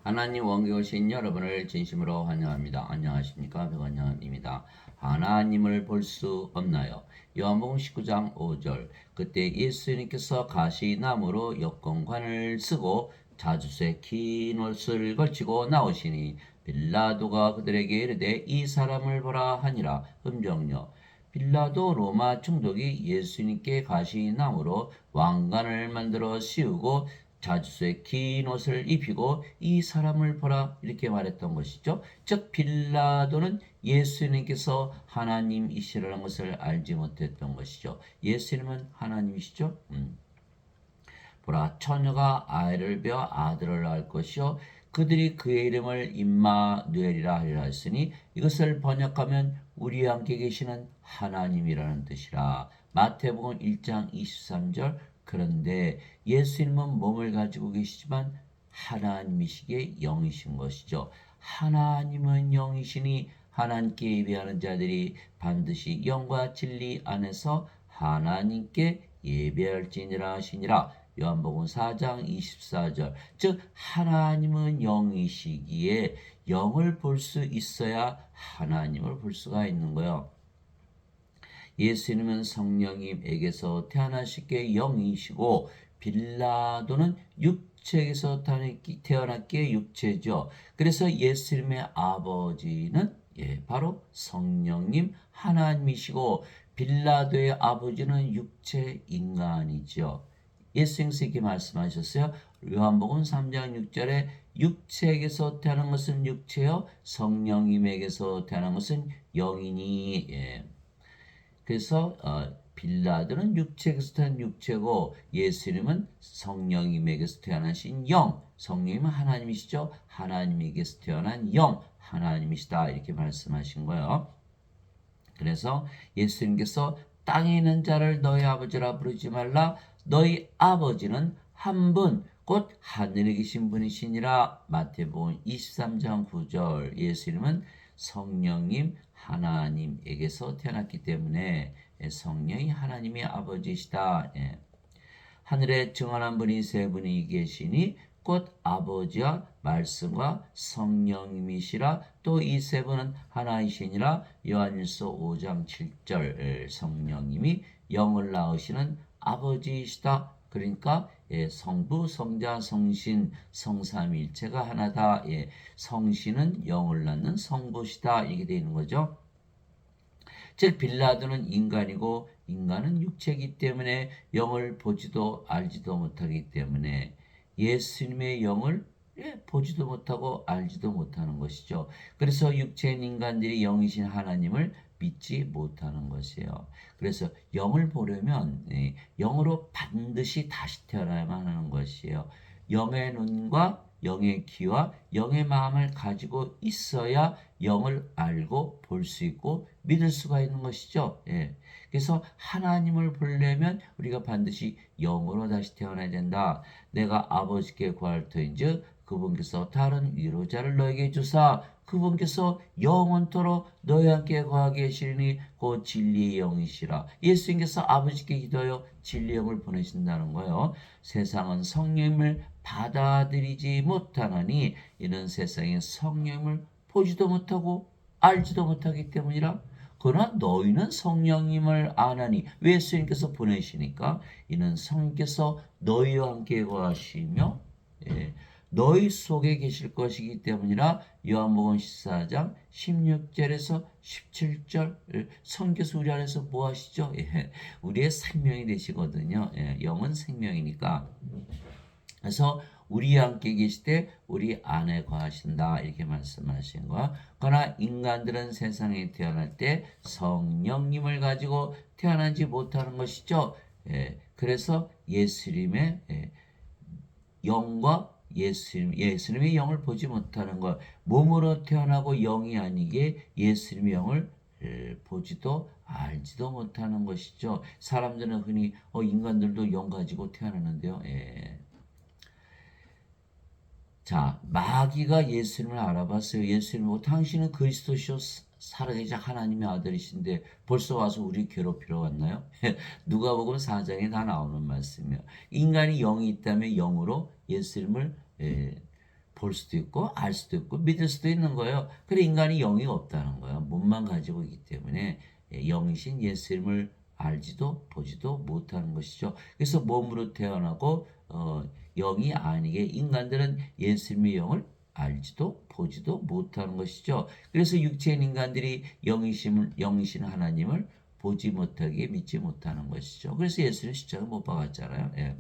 하나님 원교에 오신 여러분을 진심으로 환영합니다. 안녕하십니까? 백원영입니다. 하나님을 볼 수 없나요? 요한복음 19장 5절. 그때 예수님께서 가시나무로 여건관을 쓰고 자주색 긴 옷을 걸치고 나오시니 빌라도가 그들에게 이르되 이 사람을 보라 하니라. 음정요. 빌라도 로마 총독이 예수님께 가시나무로 왕관을 만들어 씌우고 자주색 긴 옷을 입히고 이 사람을 보라 이렇게 말했던 것이죠. 즉 빌라도는 예수님께서 하나님이시라는 것을 알지 못했던 것이죠. 예수님은 하나님이시죠. 보라 처녀가 아이를 베어 아들을 낳을 것이요 그들이 그의 이름을 임마누엘이라 하리라 했으니 이것을 번역하면 우리와 함께 계시는 하나님이라는 뜻이라. 마태복음 1장 23절. 그런데 예수님은 몸을 가지고 계시지만 하나님이시기에 영이신 것이죠. 하나님은 영이시니 하나님께 예배하는 자들이 반드시 영과 진리 안에서 하나님께 예배할지니라 하시니라. 요한복음 4장 24절. 즉 하나님은 영이시기에 영을 볼 수 있어야 하나님을 볼 수가 있는 거예요. 예수님은 성령님에게서 태어나시기에 영이시고 빌라도는 육체에서 태어났기에 육체죠. 그래서 예수님의 아버지는 바로 성령님 하나님이시고 빌라도의 아버지는 육체 인간이죠. 예수님께서 이렇게 말씀하셨어요. 요한복음 3장 6절에 육체에게서 태어난 것은 육체요 성령님에게서 태어난 것은 영이니. 그래서 빌라도는 육체에게서 태어난 육체고 예수님은 성령님에게서 태어나신 영, 성령님은 하나님이시죠. 하나님에게서 태어난 영, 하나님이시다 이렇게 말씀하신 거예요. 그래서 예수님께서 땅에 있는 자를 너희 아버지라 부르지 말라. 너희 아버지는 한 분, 곧 하늘에 계신 분이시니라. 마태복음 23장 9절. 예수님은 성령님 하나님에게서 태어났기 때문에 성령이 하나님의 아버지시다. 하늘에 정한한 분이 세 분이 계시니 곧 아버지와 말씀과 성령님이시라. 또 이 세 분은 하나이시니라. 요한일서 5장 7절. 성령님이 영을 낳으시는 아버지이시다. 그러니까 성부, 성자, 성신, 성삼일체가 하나다. 성신은 영을 낳는 성부시다. 이게 되는 거죠. 즉 빌라도는 인간이고 인간은 육체이기 때문에 영을 보지도 알지도 못하기 때문에 예수님의 영을 보지도 못하고 알지도 못하는 것이죠. 그래서 육체인 인간들이 영이신 하나님을 믿지 못하는 것이에요. 그래서 영을 보려면 영으로 반드시 다시 태어나야만 하는 것이에요. 영의 눈과 영의 귀와 영의 마음을 가지고 있어야 영을 알고 볼 수 있고 믿을 수가 있는 것이죠. 그래서 하나님을 보려면 우리가 반드시 영으로 다시 태어나야 된다. 내가 아버지께 구할 터인즉 그분께서 다른 위로자를 너에게 주사 그분께서 영원토록 너희와 함께 거하게 하시리니 곧 진리의 영이시라. 예수님께서 아버지께 기도하여 진리의 영을 보내신다는 거예요. 세상은 성령님을 받아들이지 못하나니 이는 세상에 성령님을 보지도 못하고 알지도 못하기 때문이라. 그러나 너희는 성령님을 아나니 예수님께서 보내시니까 이는 성령께서 너희와 함께 거하시며 너희 속에 계실 것이기 때문이라. 요한복음 14장 16절에서 17절. 성령께서 우리 안에서 뭐 하시죠? 우리의 생명이 되시거든요. 영은 생명이니까. 그래서 우리와 함께 계실 때 우리 안에 거하신다 이렇게 말씀하신 거야. 그러나 인간들은 세상에 태어날 때 성령님을 가지고 태어나지 못하는 것이죠. 그래서 예수님의 영과 예수님의 영을 보지 못하는 것, 몸으로 태어나고 영이 아니게 예수님의 영을 보지도 알지도 못하는 것이죠. 사람들은 흔히 인간들도 영 가지고 태어나는데요. 자, 마귀가 예수님을 알아봤어요. 예수님, 당신은 그리스도시요 살아계신 하나님의 아들이신데 벌써 와서 우리 괴롭히러 왔나요? 누가복음 4장에 다 나오는 말씀이에요. 인간이 영이 있다면 영으로 예수님을 볼 수도 있고 알 수도 있고 믿을 수도 있는 거예요. 그래 인간이 영이 없다는 거예요. 몸만 가지고 있기 때문에 영이신 예수님을 알지도 보지도 못하는 것이죠. 그래서 몸으로 태어나고 영이 아니게 인간들은 예수님의 영을 알지도 보지도 못하는 것이죠. 그래서 육체인 인간들이 영이신 하나님을 보지 못하게 믿지 못하는 것이죠. 그래서 예수는 십자가 못 박았잖아요. 예.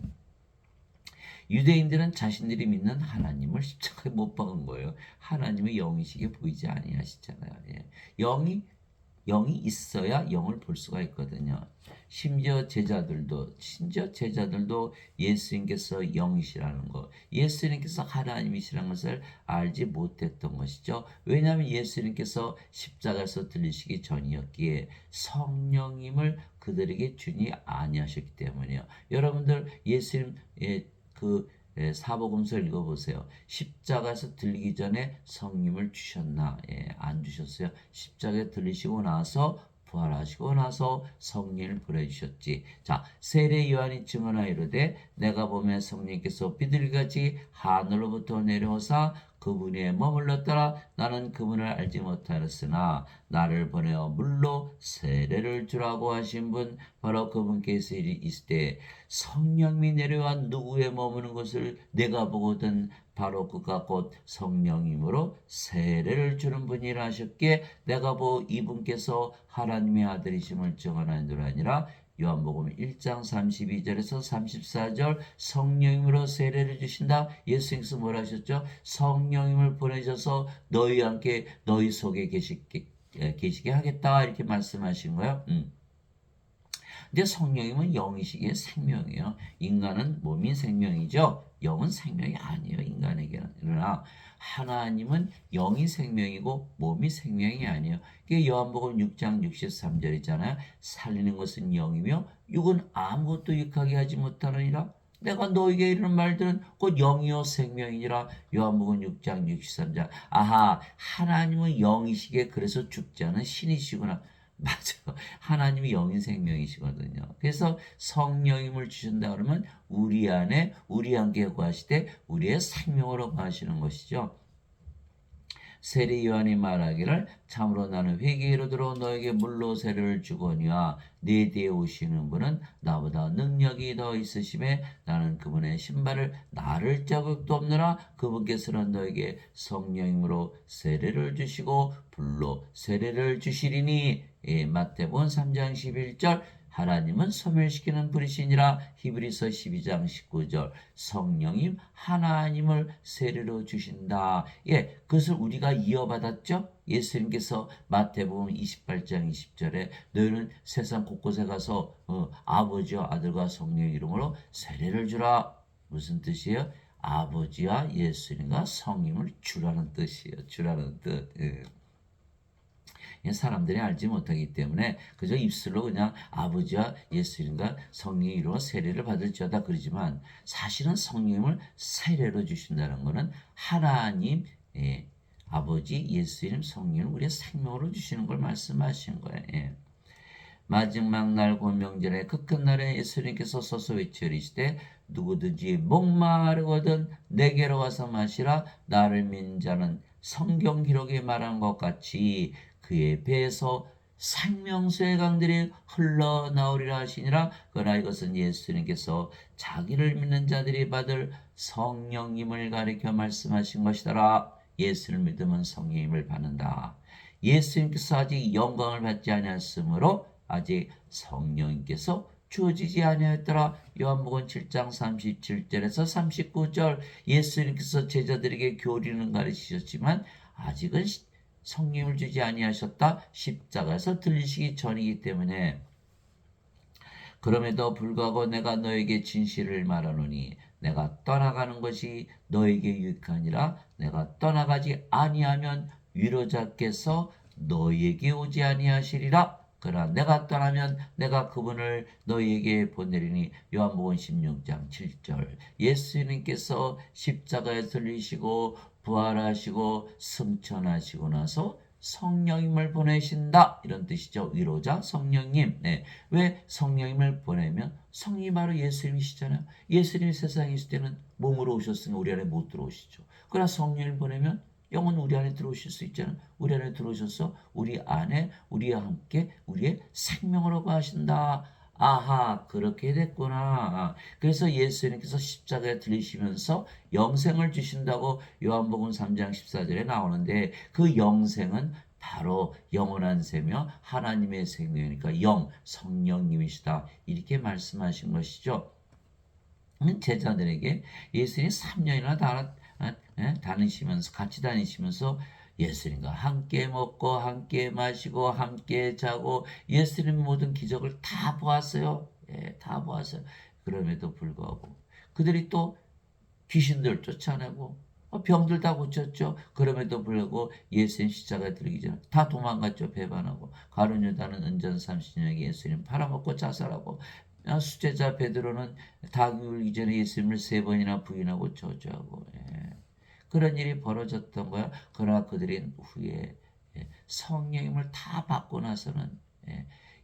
유대인들은 자신들이 믿는 하나님을 십자가에 못 박은 거예요. 하나님의 영이시게 보이지 아니하시잖아요. 예. 영이 있어야 영을 볼 수가 있거든요. 심지어 제자들도 예수님께서 영이시라는 것, 예수님께서 하나님이시라는 것을 알지 못했던 것이죠. 왜냐하면 예수님께서 십자가에서 들리시기 전이었기에 성령님을 그들에게 주니 아니하셨기 때문이에요. 여러분들 예수님의 사복음서 읽어보세요. 십자가에서 들리기 전에 성령을 주셨나? 안 주셨어요. 십자가에 들리시고 나서 부활하시고 나서 성령을 보내주셨지. 자, 세례 요한이 증언하여 이르되 내가 보면 성령께서 비둘기같이 하늘로부터 내려오사 그분에 머물렀더라. 나는 그분을 알지 못하였으나 나를 보내어 물로 세례를 주라고 하신 분 바로 그분께서 있을 성령이 내려와 누구에 머무는 것을 내가 보거든 바로 그가 곧 성령이므로 세례를 주는 분이라 하셨기에 내가 보고 이분께서 하나님의 아들이심을 증언하노라 아니라 요한복음 1장 32절에서 34절 성령님으로 세례를 주신다. 예수님께서 뭐라 하셨죠? 성령님을 보내셔서 너희와 함께 너희 속에 계시게 하겠다 이렇게 말씀하신 거예요. 근데 성령님은 영이시기에 생명이에요. 인간은 몸이 생명이죠. 영은 생명이 아니에요. 인간에게는. 그러나 하나님은 영이 생명이고 몸이 생명이 아니에요. 이게 요한복음 6장 63절이잖아요. 살리는 것은 영이며 육은 아무것도 유익하게 하지 못하느니라. 내가 너에게 이르는 말들은 곧 영이요 생명이니라. 요한복음 6장 63절. 아하, 하나님은 영이시기에 그래서 죽지 않은 신이시구나. 맞아요. 하나님이 영인 생명이시거든요. 그래서 성령님을 주신다 그러면 우리 안에 우리 함께 거하시되 우리의 생명으로 거하시는 것이죠. 세례 요한이 말하기를 참으로 나는 회개에 이르도록 너에게 물로 세례를 주거니와 내 뒤에 오시는 분은 나보다 능력이 더 있으심에 나는 그분의 신발을 나를 자국도 없느라 그분께서는 너에게 성령님으로 세례를 주시고 불로 세례를 주시리니 마태복음 3장 11절 하나님은 소멸시키는 불이시니라. 히브리서 12장 19절 성령님 하나님을 세례로 주신다. 그것을 우리가 이어받았죠. 예수님께서 마태복음 28장 20절에 너희는 세상 곳곳에 가서 아버지와 아들과 성령 이름으로 세례를 주라. 무슨 뜻이에요? 아버지와 예수님과 성령을 주라는 뜻이에요. 주라는 뜻. 사람들이 알지 못하기 때문에 그저 입술로 그냥 아버지와 예수님과 성령의 이름으로 세례를 받을지어다 그러지만 사실은 성령님을 세례로 주신다는 것은 하나님 아버지 예수님 성령을 우리의 생명으로 주시는 걸 말씀하신 거예요. 마지막 날 곧 명절에 그 끝날에 예수님께서 서서 외치시되 누구든지 목마르거든 내게로 와서 마시라. 나를 믿는 자는 성경 기록에 말한 것 같이 그의 배에서 생명수의 강들이 흘러나오리라 하시니라. 그러나 이것은 예수님께서 자기를 믿는 자들이 받을 성령님을 가리켜 말씀하신 것이더라. 예수를 믿으면 성령님을 받는다. 예수님께서 아직 영광을 받지 아니하였으므로 아직 성령님께서 주어지지 아니하였더라. 요한복음 7장 37절에서 39절 예수님께서 제자들에게 교리는 가르치셨지만 아직은 성령을 주지 아니하셨다. 십자가에서 들리시기 전이기 때문에 그럼에도 불구하고 내가 너에게 진실을 말하노니 내가 떠나가는 것이 너에게 유익하니라. 내가 떠나가지 아니하면 위로자께서 너에게 오지 아니하시리라. 그러나 내가 떠나면 내가 그분을 너희에게 보내리니. 요한복음 16장 7절 예수님께서 십자가에 들리시고 부활하시고 승천하시고 나서 성령님을 보내신다 이런 뜻이죠. 위로자 성령님. 네. 왜 성령님을 보내면 성령이 바로 예수님이시잖아요. 예수님이 세상에 있을 때는 몸으로 오셨으니 우리 안에 못 들어오시죠. 그러나 성령을 보내면 영은 우리 안에 들어오실 수 있잖아요. 우리 안에 들어오셔서 우리 안에 우리와 함께 우리의 생명을 허가하신다. 아하, 그렇게 됐구나. 그래서 예수님께서 십자가에 들리시면서 영생을 주신다고 요한복음 3장 14절에 나오는데 그 영생은 바로 영원한 세며 하나님의 생명이니까 영, 성령님이시다. 이렇게 말씀하신 것이죠. 제자들에게 예수님이 3년이나 다니시면서 같이 다니시면서 예수님과 함께 먹고 함께 마시고 함께 자고 예수님 모든 기적을 다 보았어요. 예, 다 보았어요. 그럼에도 불구하고 그들이 또 귀신들 쫓아내고 병들 다 고쳤죠. 그럼에도 불구하고 예수님 십자가에 들기 전에 다 도망갔죠. 배반하고 가룟 유다는 은전 30년에 예수님 팔아먹고 자살하고 수제자 베드로는 닭이 울기 전에 예수님을 3번이나 부인하고 저주하고 그런 일이 벌어졌던 거야. 그러나 그들이 후에 성령님을 다 받고 나서는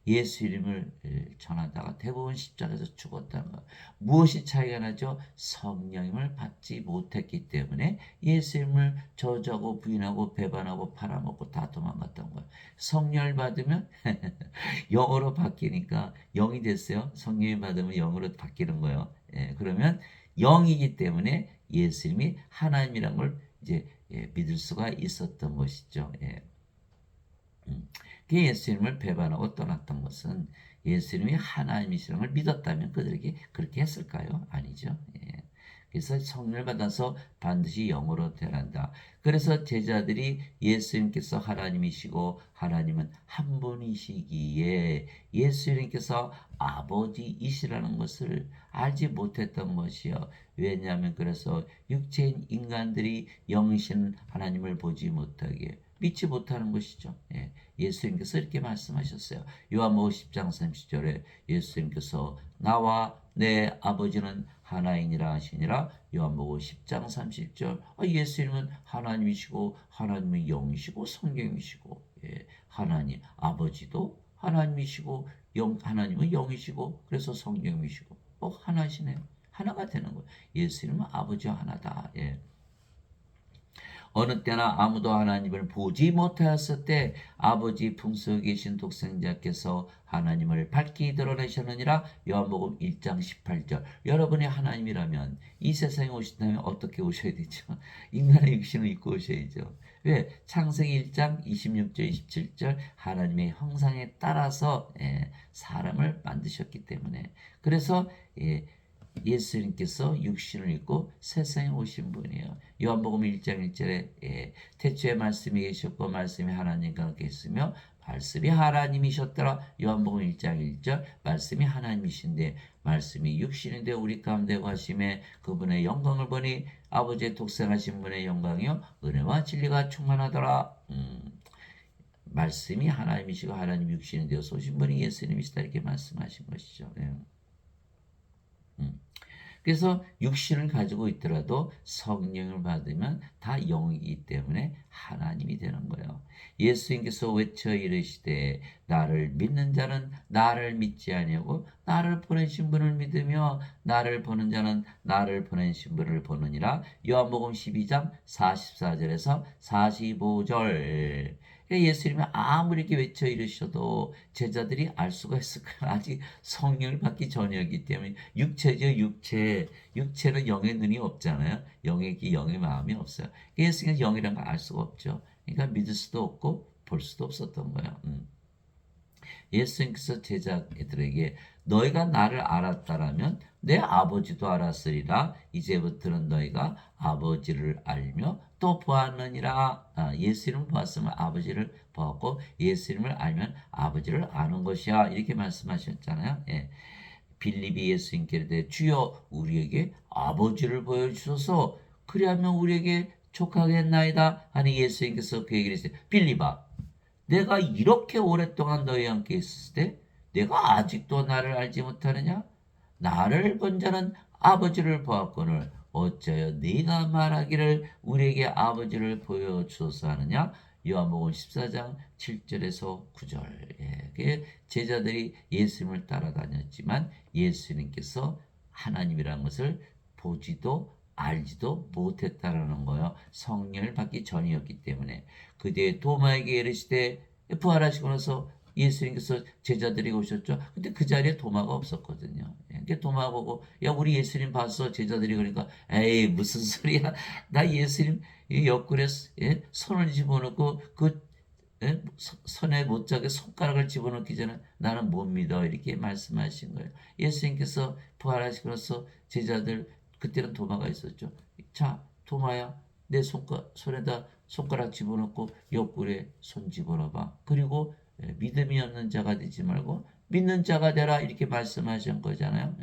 예수 이름을 전하다가 대부분 십자가에서 죽었다는 것. 무엇이 차이가 나죠? 성령님을 받지 못했기 때문에 예수 이름을 저주하고 부인하고 배반하고 팔아먹고 다 도망갔던 거예요. 성령을 받으면 영으로 바뀌니까 영이 됐어요. 성령을 받으면 영으로 바뀌는 거예요. 그러면 영이기 때문에 예수님이 하나님이란 걸 이제 믿을 수가 있었던 것이죠. 그 예수님을 배반하고 떠났던 것은 예수님이 하나님이시라는 걸 믿었다면 그들에게 그렇게 했을까요? 아니죠. 그래서 성령을 받아서 반드시 영으로 태어난다. 그래서 제자들이 예수님께서 하나님이시고 하나님은 한 분이시기에 예수님께서 아버지이시라는 것을 알지 못했던 것이요. 왜냐하면 그래서 육체인 인간들이 영이신 하나님을 보지 못하게 믿지 못하는 것이죠. 예수님께서 이렇게 말씀하셨어요. 요한복음 10장 30절에 예수님께서 나와 내 아버지는 하나이니라 하시니라. 요한복음 10장 30절 예수님은 하나님이시고 하나님은 영이시고 성령이시고 하나님 아버지도 하나님이시고 하나님은 영이시고 그래서 성령이시고 하나시네요. 하나가 되는 거예요. 예수님은 아버지와 하나다. 어느 때나 아무도 하나님을 보지 못하였을 때 아버지 품속에 계신 독생자께서 하나님을 밝히 드러내셨느니라. 요한복음 1장 18절. 여러분이 하나님이라면 이 세상에 오신다면 어떻게 오셔야 되죠? 인간의 육신을 입고 오셔야죠. 왜? 창세기 1장 26절 27절 하나님의 형상에 따라서 사람을 만드셨기 때문에 그래서 예수님께서 육신을 입고 세상에 오신 분이에요. 요한복음 1장 1절에 태초에 말씀이 계셨고 말씀이 하나님과 함께 있으며 말씀이 하나님이셨더라. 요한복음 1장 1절 말씀이 하나님이신데 말씀이 육신이 되어 우리 가운데 와심에 그분의 영광을 보니 아버지의 독생하신 분의 영광이요 은혜와 진리가 충만하더라. 말씀이 하나님이시고 하나님 육신이 되어서 오신 분이 예수님이시다 이렇게 말씀하신 것이죠. 그래서 육신을 가지고 있더라도 성령을 받으면 다 영이기 때문에 하나님이 되는 거예요. 예수님께서 외쳐 이르시되 나를 믿는 자는 나를 믿지 아니하고 나를 보내신 분을 믿으며 나를 보는 자는 나를 보내신 분을 보느니라. 요한복음 12장 44절에서 45절. 예수님이 아무리 이렇게 외쳐 이르셔도 제자들이 알 수가 있을까요? 아직 성령을 받기 전이었기 때문에 육체죠, 육체. 육체는 영의 눈이 없잖아요. 영의 마음이 없어요. 예수님은 영이란 걸 알 수가 없죠. 그러니까 믿을 수도 없고 볼 수도 없었던 거예요. 예수님께서 제자들에게 너희가 나를 알았다라면 내 아버지도 알았으리라. 이제부터는 너희가 아버지를 알며 또 보았느니라. 예수님을 보았으면 아버지를 보았고 예수님을 알면 아버지를 아는 것이야. 이렇게 말씀하셨잖아요. 빌립이 예수님께 이르되 주여 우리에게 아버지를 보여주소서 그리하면 우리에게 족하겠나이다 하니 예수님께서 그에게 이르시되 빌립아 내가 이렇게 오랫동안 너희와 함께 있을 때 내가 아직도 나를 알지 못하느냐? 나를 본 자는 아버지를 보았거늘 어찌하여 네가 말하기를 우리에게 아버지를 보여주소서 하느냐? 요한복음 14장 7절에서 9절. 예, 그게 제자들이 예수님을 따라다녔지만 예수님께서 하나님이라는 것을 보지도 알지도 못했다라는 거예요. 성령을 받기 전이었기 때문에. 그때 도마에게 이르시되 부활하시고 나서 예수님께서 제자들이 오셨죠. 근데 그 자리에 도마가 없었거든요. 그러니까 도마 보고 야 우리 예수님 봤어 제자들이 그러니까 에이 무슨 소리야 나 예수님 이 옆구리에 손을 집어넣고 그 손에 못자게 손가락을 집어넣기 전에 나는 못 믿어 이렇게 말씀하신 거예요. 예수님께서 부활하시고 나서 제자들 그때는 도마가 있었죠. 자 도마야 내 손에다 손가락 집어넣고 옆구리에 손 집어넣어봐. 그리고 믿음이 없는 자가 되지 말고 믿는 자가 되라 이렇게 말씀하신 거잖아요.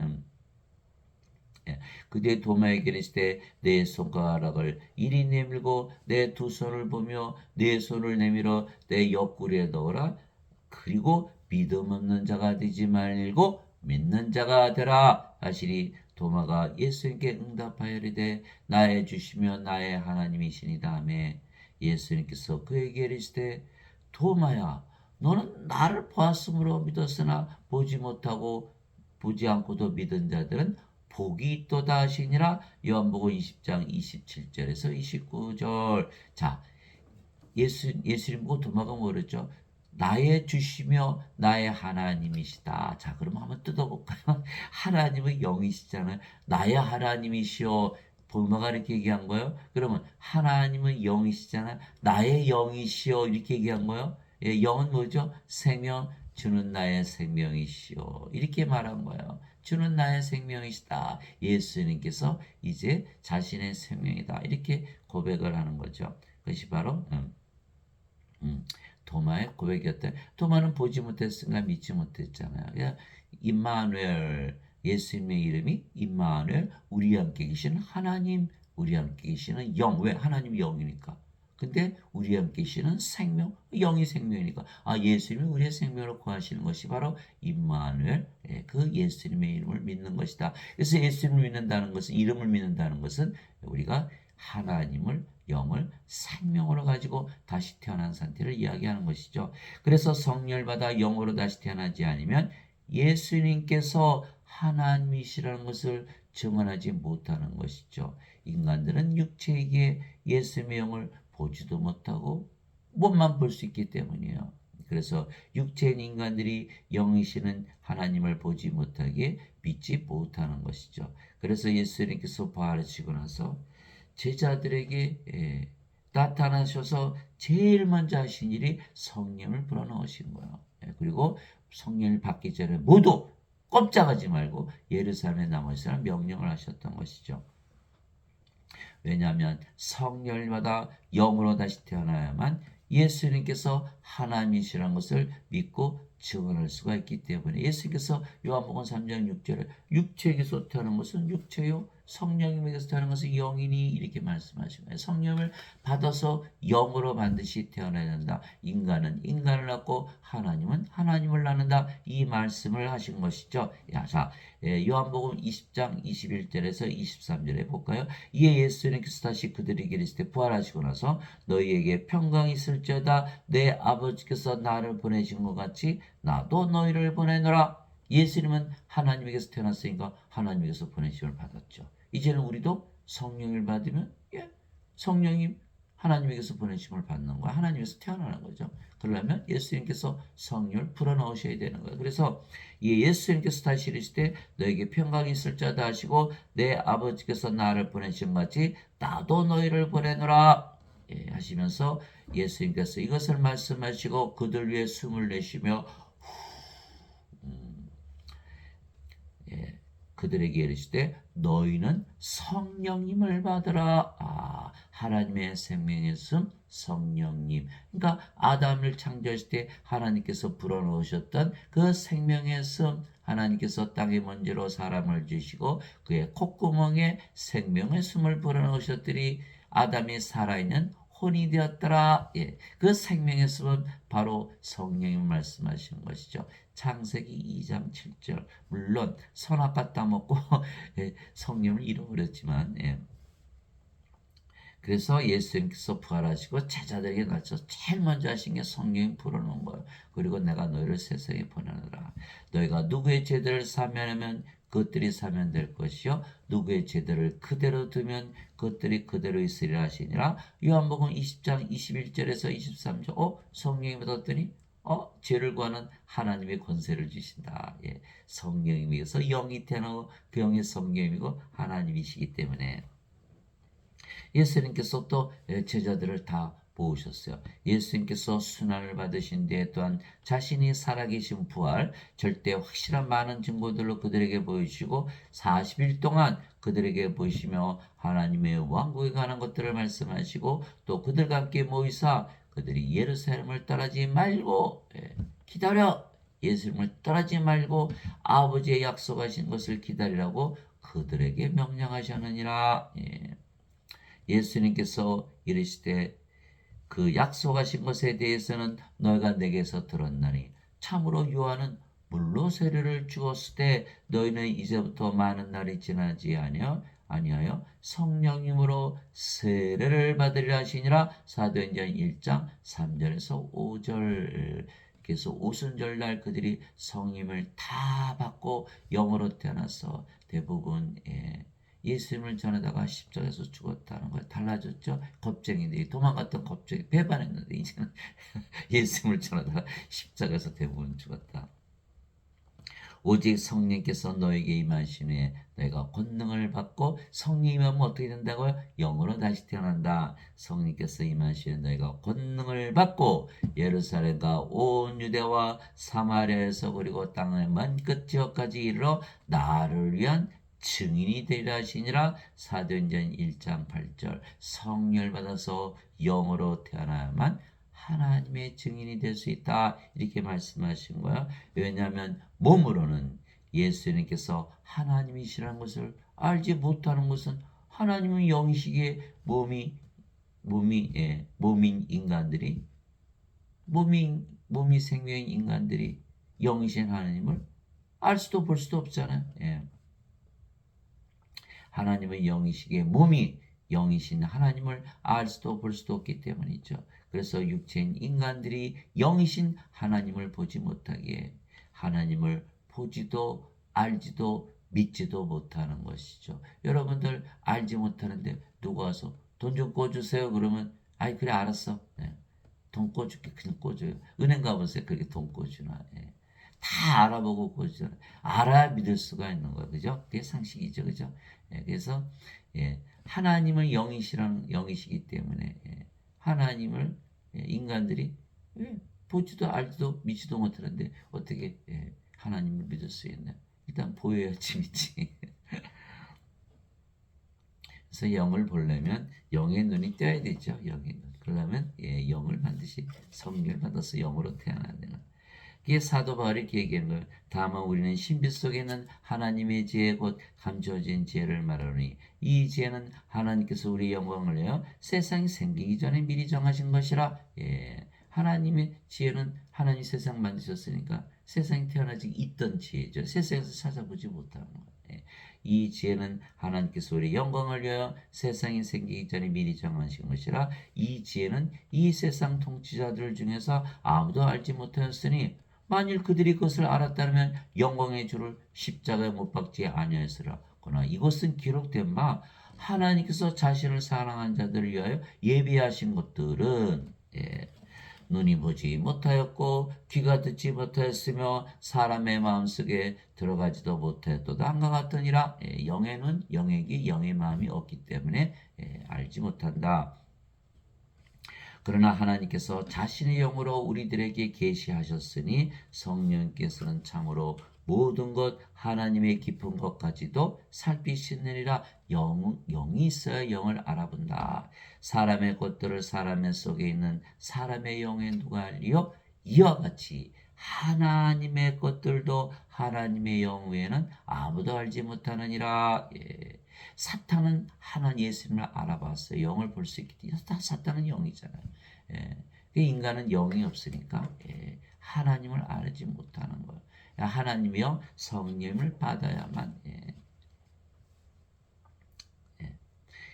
예. 그뒤에 도마에게 이르시되 내 손가락을 이리 내밀고 내 두 손을 보며 내 손을 내밀어 내 옆구리에 넣어라. 그리고 믿음 없는 자가 되지 말고 믿는 자가 되라 하시니 도마가 예수님께 응답하여 이르되 나의 주시며 나의 하나님이시니다 하며 예수님께서 그에게 이르시되 도마야 너는 나를 보았으므로 믿었으나 보지 않고도 믿은 자들은 복이 있도다 하시니라. 요한복음 20장 27절에서 29절. 자, 예수님 보고 도마가 뭐랬죠? 나의 주시며 나의 하나님이시다. 자, 그럼 한번 뜯어볼까요? 하나님은 영이시잖아요. 나의 하나님이시여. 도마가 이렇게 얘기한 거예요. 그러면 하나님은 영이시잖아요. 나의 영이시여 이렇게 얘기한 거예요. 예, 영은 뭐죠? 생명, 주는 나의 생명이시여. 이렇게 말한 거예요. 주는 나의 생명이시다. 예수님께서 이제 자신의 생명이다. 이렇게 고백을 하는 거죠. 그것이 바로 도마의 고백이었다. 도마는 보지 못했으니까 믿지 못했잖아요. 임마누엘 예수님의 이름이 임마누엘 우리 함께 계시는 하나님 우리 함께 계시는 영. 왜? 하나님이 영이니까. 근데 우리 함께 계시는 생명, 영이 생명이니까 예수님이 우리의 생명을 구하시는 것이 바로 임마누엘 그 예수님의 이름을 믿는 것이다. 그래서 예수님을 믿는다는 것은 이름을 믿는다는 것은 우리가 하나님을 영을 생명으로 가지고 다시 태어난 상태를 이야기하는 것이죠. 그래서 성령을 받아 영으로 다시 태어나지 않으면 예수님께서 하나님이시라는 것을 증언하지 못하는 것이죠. 인간들은 육체이기에 예수님의 영을 보지도 못하고 몸만 볼 수 있기 때문이에요. 그래서 육체인 인간들이 영이시는 하나님을 보지 못하기에 믿지 못하는 것이죠. 그래서 예수님께서 부활하시고 나서 제자들에게 나타나셔서 제일 먼저 하신 일이 성령을 불어넣으신 거예요. 그리고 성령을 받기 전에 모두 꼼짝하지 말고 예루살렘에 남으시라는 명령을 하셨던 것이죠. 왜냐하면 성령을 받아 영으로 다시 태어나야만 예수님께서 하나님이시라는 것을 믿고 증언할 수가 있기 때문에 예수님께서 요한복음 3장 6절에 육체에게서 태어난 것은 육체요 성령님에게서 태어난 것은 영이니 이렇게 말씀하신 거예요. 성령을 받아서 영으로 반드시 태어나야 된다. 인간은 인간을 낳고 하나님은 하나님을 낳는다. 이 말씀을 하신 것이죠. 자, 요한복음 20장 21절에서 23절에 볼까요? 이에 예수님께서 다시 그들에게 이르시되 부활하시고 나서 너희에게 평강이 있을지어다 내 아버지께서 나를 보내신 것 같이 나도 너희를 보내노라. 예수님은 하나님에게서 태어났으니까 하나님에게서 보내심을 받았죠. 이제는 우리도 성령을 받으면 성령이 하나님에게서 보내심을 받는 거야. 하나님에서 태어나는 거죠. 그러려면 예수님께서 성령을 불어넣으셔야 되는 거예요. 그래서 예수님께서 다시 이르시되 너에게 평강이 있을 자다 하시고 내 아버지께서 나를 보내신 같이 나도 너희를 보내노라 하시면서 예수님께서 이것을 말씀하시고 그들 위해 숨을 내쉬며 그들에게 이르시되 너희는 성령님을 받으라. 하나님의 생명의 숨 성령님. 그러니까 아담을 창조하실 때 하나님께서 불어넣으셨던 그 생명의 숨 하나님께서 땅의 먼지로 사람을 주시고 그의 콧구멍에 생명의 숨을 불어넣으셨더니 아담이 살아있는 혼이 되었더라. 그 생명의 숨은 바로 성령이 말씀하시는 것이죠. 창세기 2장 7절. 물론 선악과 따먹고 성령을 잃어버렸지만 그래서 예수님께서 부활하시고 제자들에게 가르쳐 제일 먼저 하신 게 성령 풀어놓은 거예요. 그리고 내가 너희를 세상에 보내노라. 너희가 누구의 죄들을 사면하면 그것들이 사면될 것이요 누구의 죄들을 그대로 두면 그것들이 그대로 있으리라 하시니라. 요한복음 20장 21절에서 23절 성령이 받았더니 죄를 구하는 하나님의 권세를 주신다. 예, 성령님께서 영이 태어나고 그 영이 성령이고 하나님이시기 때문에 예수님께서 또 제자들을 다 모으셨어요. 예수님께서 순환을 받으신 뒤에 또한 자신이 살아계신 부활, 절대 확실한 많은 증거들로 그들에게 보여주시고 40일 동안 그들에게 보이시며 하나님의 왕국에 관한 것들을 말씀하시고 또 그들과 함께 모이사 그들이 예루살렘을 떠나지 말고 기다려 예수님을 떠나지 말고 아버지의 약속하신 것을 기다리라고 그들에게 명령하셨느니라. 예수님께서 이르시되 그 약속하신 것에 대해서는 너희가 내게서 들었나니 참으로 요한은 물로 세례를 주었을 때 너희는 이제부터 많은 날이 지나지 아니하여 성령님으로 세례를 받으리라 하시니라. 사도행전 1장 3절에서 5절. 그래서 오순절날 그들이 성령을 다 받고 영으로 태어나서 대부분 예수님을 전하다가 십자가에서 죽었다는 걸 달라졌죠. 겁쟁이들이 도망갔던 겁쟁이 배반했는데 이제는 예수님을 전하다가 십자가에서 대부분 죽었다. 오직 성령께서 너에게 임하신 후에 너희가 권능을 받고 성령이면 어떻게 된다고요? 영으로 다시 태어난다. 성령께서 임하신 후에 너희가 권능을 받고 예루살렘과 온 유대와 사마리아에서 그리고 땅의 먼 끝 지역까지 이르러 나를 위한 증인이 되리라 하시니라. 사도행전 1장 8절. 성령을 받아서 영으로 태어나야만 하나님의 증인이 될 수 있다. 이렇게 말씀하신 거예요. 왜냐하면 몸으로는 예수님께서 하나님이시라는 것을 알지 못하는 것은 하나님은 영이시기에 몸인 인간들이 몸이 생명인 인간들이 영이신 하나님을 알 수도 볼 수도 없잖아요. 하나님은 영이시기에 몸이 영이신 하나님을 알 수도 볼 수도 없기 때문이죠. 그래서 육체인 인간들이 영이신 하나님을 보지 못하기에 하나님을 보지도 알지도 믿지도 못하는 것이죠. 여러분들 알지 못하는데 누가 와서 돈 좀 꿔주세요. 그러면 아이 그래 알았어. 돈 꿔줄게. 그냥 꿔줘요. 은행 가보세요. 그렇게 돈 꿔주나. 다 알아보고 꿔주잖아. 알아야 믿을 수가 있는 거예요. 그죠? 그게 상식이죠. 그죠? 그래서 하나님은 영이시기 때문에 하나님을 인간들이 보지도 알지도 믿지도 못하는데 어떻게 하나님을 믿을 수 있나요? 일단 보여야지 믿지. 그래서 영을 보려면 영의 눈이 떠야 되죠. 영의 눈. 그러려면 영을 반드시 성령을 받아서 영으로 태어나야 되는. 이게 사도 바울이 얘기하는 거예요. 다만 우리는 신비 속에 있는 하나님의 지혜 곧 감춰진 지혜를 말하노니 이 지혜는 하나님께서 우리의 영광을 위하여 세상이 생기기 전에 미리 정하신 것이라. 하나님의 지혜는 하나님 세상 만드셨으니까 세상이 태어나지 있던 지혜죠. 세상에서 찾아보지 못하는 거예요. 이 지혜는 하나님께서 우리의 영광을 위하여 세상이 생기기 전에 미리 정하신 것이라. 이 지혜는 이 세상 통치자들 중에서 아무도 알지 못하였으니 만일 그들이 그것을 알았다면 영광의 주를 십자가에 못 박지 아니하였으라. 그러나 이것은 기록된 바 하나님께서 자신을 사랑한 자들을 위하여 예비하신 것들은 눈이 보지 못하였고 귀가 듣지 못하였으며 사람의 마음속에 들어가지도 못하였도 다음과 같으니라. 영의 눈, 영의 귀, 영의 마음이 없기 때문에 알지 못한다. 그러나 하나님께서 자신의 영으로 우리들에게 계시하셨으니 성령께서는 참으로 모든 것 하나님의 깊은 것까지도 살피시느니라. 영이 있어야 영을 알아본다. 사람의 것들을 사람의 속에 있는 사람의 영에 누가 알리요? 이와 같이 하나님의 것들도 하나님의 영 외에는 아무도 알지 못하느니라. 사탄은 하나님 예수님을 알아봤어요. 영을 볼 수 있기 때문에 사탄은 영이잖아요. 인간은 영이 없으니까 하나님을 알지 못하는 거예요. 하나님의 영 성령을 받아야만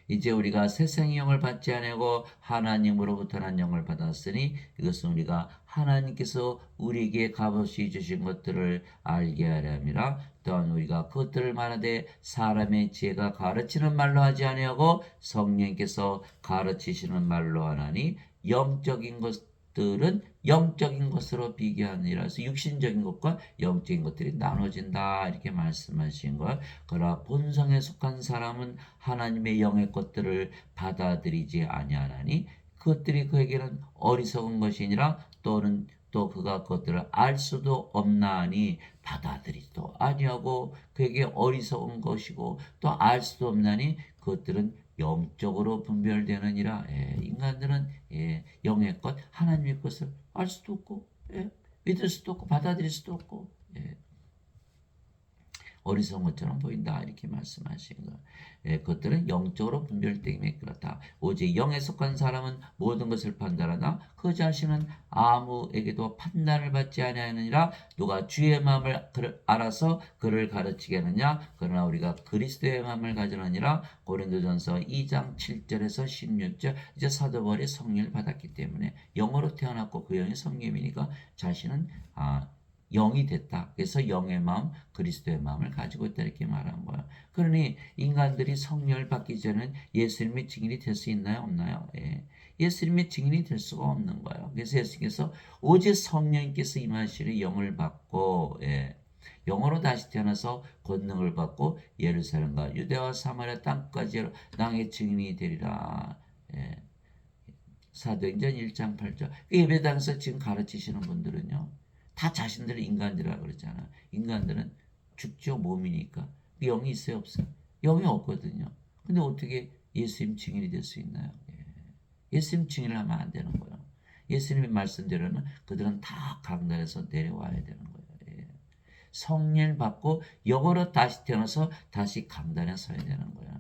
이제 우리가 세상의 영을 받지 아니하고 하나님으로부터 난 영을 받았으니 이것은 우리가 하나님께서 우리에게 값없이 주신 것들을 알게 하려 함이라. 또한 우리가 그것들을 말하되 사람의 지혜가 가르치는 말로 하지 아니하고 성령께서 가르치시는 말로 하나니 영적인 것들은 영적인 것으로 비교하니라. 그래서 육신적인 것과 영적인 것들이 나눠진다 이렇게 말씀하신 걸. 그러나 본성에 속한 사람은 하나님의 영의 것들을 받아들이지 아니하나니 그것들이 그에게는 어리석은 것이니라. 또는 또 그가 그것들을 알 수도 없나니 받아들이지도 아니하고 그에게 어리석은 것이고 또 알 수도 없나니 그것들은 영적으로 분별되느니라. 인간들은 영의 것, 하나님의 것을 알 수도 없고 믿을 수도 없고 받아들일 수도 없고 어리석은 것처럼 보인다 이렇게 말씀하신 거. 그것들은 영적으로 분별되기 그렇다. 오직 영에 속한 사람은 모든 것을 판단하나 그 자신은 아무에게도 판단을 받지 아니하느니라. 누가 주의 마음을 알아서 그를 가르치게 하느냐. 그러나 우리가 그리스도의 마음을 가지느니라. 고린도전서 2장 7절에서 16절. 이제 사도 바울이 성령을 받았기 때문에 영으로 태어났고 그 영이 성령이니까 자신은 영이 됐다. 그래서 영의 마음, 그리스도의 마음을 가지고 있다 이렇게 말한 거야. 그러니 인간들이 성령을 받기 전에는 예수님의 증인이 될 수 있나요? 없나요? 예수님의 증인이 될 수가 없는 거예요. 그래서 예수님께서 오직 성령님께서 임하시는 영을 받고 영으로 다시 태어나서 권능을 받고 예루살렘과 유대와 사마리아 땅까지 나의 증인이 되리라. 사도행전 1장 8절. 예배당에서 지금 가르치시는 분들은요. 다 자신들을 인간들이라고 그러잖아. 인간들은 죽죠. 몸이니까. 영이 있어요? 없어요? 영이 없거든요. 근데 어떻게 예수님 증인이 될 수 있나요? 예수님 증인을 하면 안 되는 거예요. 예수님의 말씀대로는 그들은 다 강단에서 내려와야 되는 거예요. 성령을 받고 영으로 다시 태어나서 다시 강단에 서야 되는 거예요.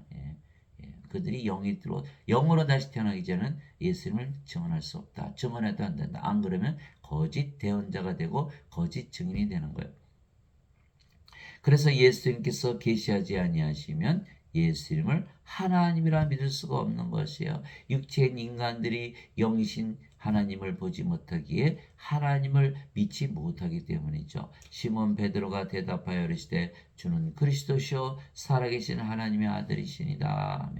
그들이 영으로 다시 태어나기 전에는 예수님을 증언할 수 없다. 증언해도 안 된다. 안 그러면 거짓 대언자가 되고 거짓 증인이 되는 거예요. 그래서 예수님께서 계시하지 아니하시면 예수님을 하나님이라 믿을 수가 없는 것이에요. 육체인 인간들이 영이신 하나님을 보지 못하기에 하나님을 믿지 못하기 때문이죠. 시몬 베드로가 대답하여 이르시되 주는 그리스도시요 살아계신 하나님의 아들이시니라.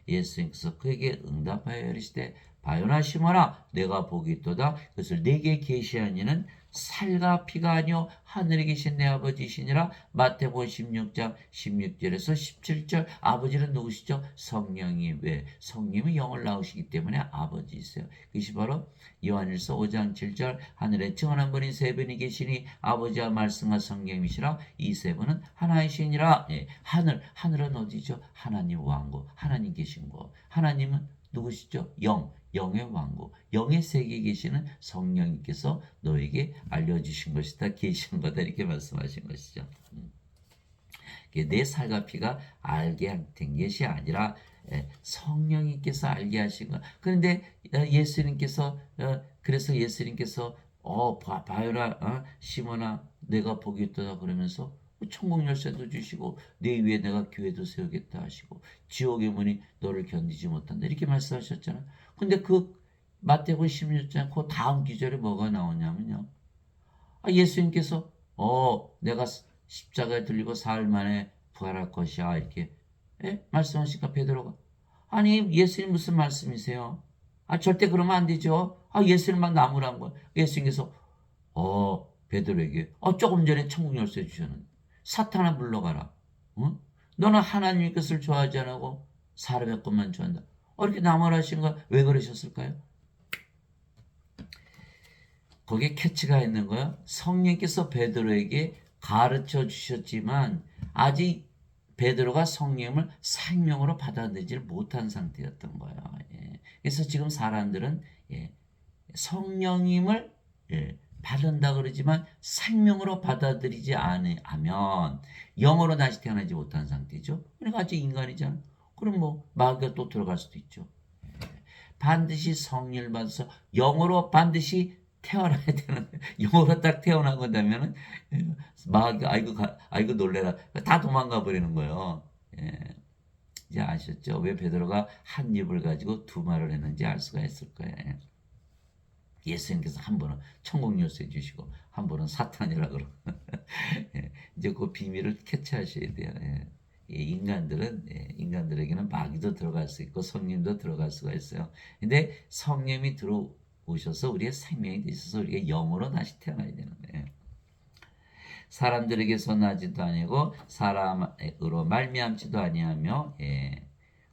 예수님께서 그에게 응답하여 이르시되 바요나 시몬아 내가 복이 있도다. 그것을 내게 계시한 이는 살과 피가 아니요 하늘에 계신 내 아버지시니라. 마태복음 16장 16절에서 17절. 아버지는 누구시죠? 성령이. 왜? 성령이 영을 낳으시기 때문에 아버지이세요. 그것이 바로 요한일서 5장 7절. 하늘에 증언한 분이 세 분이 계시니 아버지와 말씀과 성령이시라. 이 세 분은 하나이시니라. 하늘은 어디죠? 하나님 왕국, 하나님 계신 곳. 하나님은 누구시죠? 영의 왕국, 영의 세계에 계시는 성령님께서 너에게 알려주신 것이다, 계시는 거다 이렇게 말씀하신 것이죠. 내 살과 피가 알게 된 것이 아니라 성령님께서 알게 하신 것. 그런데 예수님께서 그래서 예수님께서 바요라 시몬아 내가 복이 있도다 그러면서 천국 열쇠도 주시고 내 위에 내가 교회도 세우겠다 하시고 지옥의 문이 너를 견디지 못한다 이렇게 말씀하셨잖아요. 근데 그 마태복음 16장 그 다음 기절에 뭐가 나오냐면요. 예수님께서 내가 십자가에 들리고 사흘 만에 부활할 것이야 이렇게 말씀하시니까 베드로가 아니 예수님 무슨 말씀이세요? 절대 그러면 안 되죠. 예수님만 나무란 거야. 예수님께서 베드로에게 조금 전에 천국 열쇠 주셨는데 사탄아 물러가라. 응? 너는 하나님의 것을 좋아하지 않고 사람의 것만 좋아한다. 이렇게 나무라신 거 왜 그러셨을까요? 거기에 캐치가 있는 거야. 성령께서 베드로에게 가르쳐 주셨지만 아직 베드로가 성령을 생명으로 받아들이지 못한 상태였던 거예요. 그래서 지금 사람들은 성령님을 받는다 그러지만 생명으로 받아들이지 않으면 영으로 다시 태어나지 못한 상태죠. 그러니까 아직 인간이잖아. 그럼 마귀가 또 들어갈 수도 있죠. 반드시 성령을 받아서 영으로 반드시 태어나야 되는데 영으로 딱 태어난 거다면은 마귀가 아이고 놀래라 다 도망가 버리는 거예요. 이제 아셨죠? 왜 베드로가 한 입을 가지고 두 말을 했는지 알 수가 있을 거예요. 예수님께서 한 번은 천국 열쇠 주시고 한 번은 사탄이라 그러고 이제 그 비밀을 캐치하셔야 돼요. 인간들에게는 마귀도 들어갈 수 있고 성령도 들어갈 수가 있어요. 근데 성령이 들어오셔서 우리의 생명이 되셔서 우리가 영으로 다시 태어나야 되는 거예요. 사람들에게서 나지도 아니고 사람으로 말미암지도 아니하며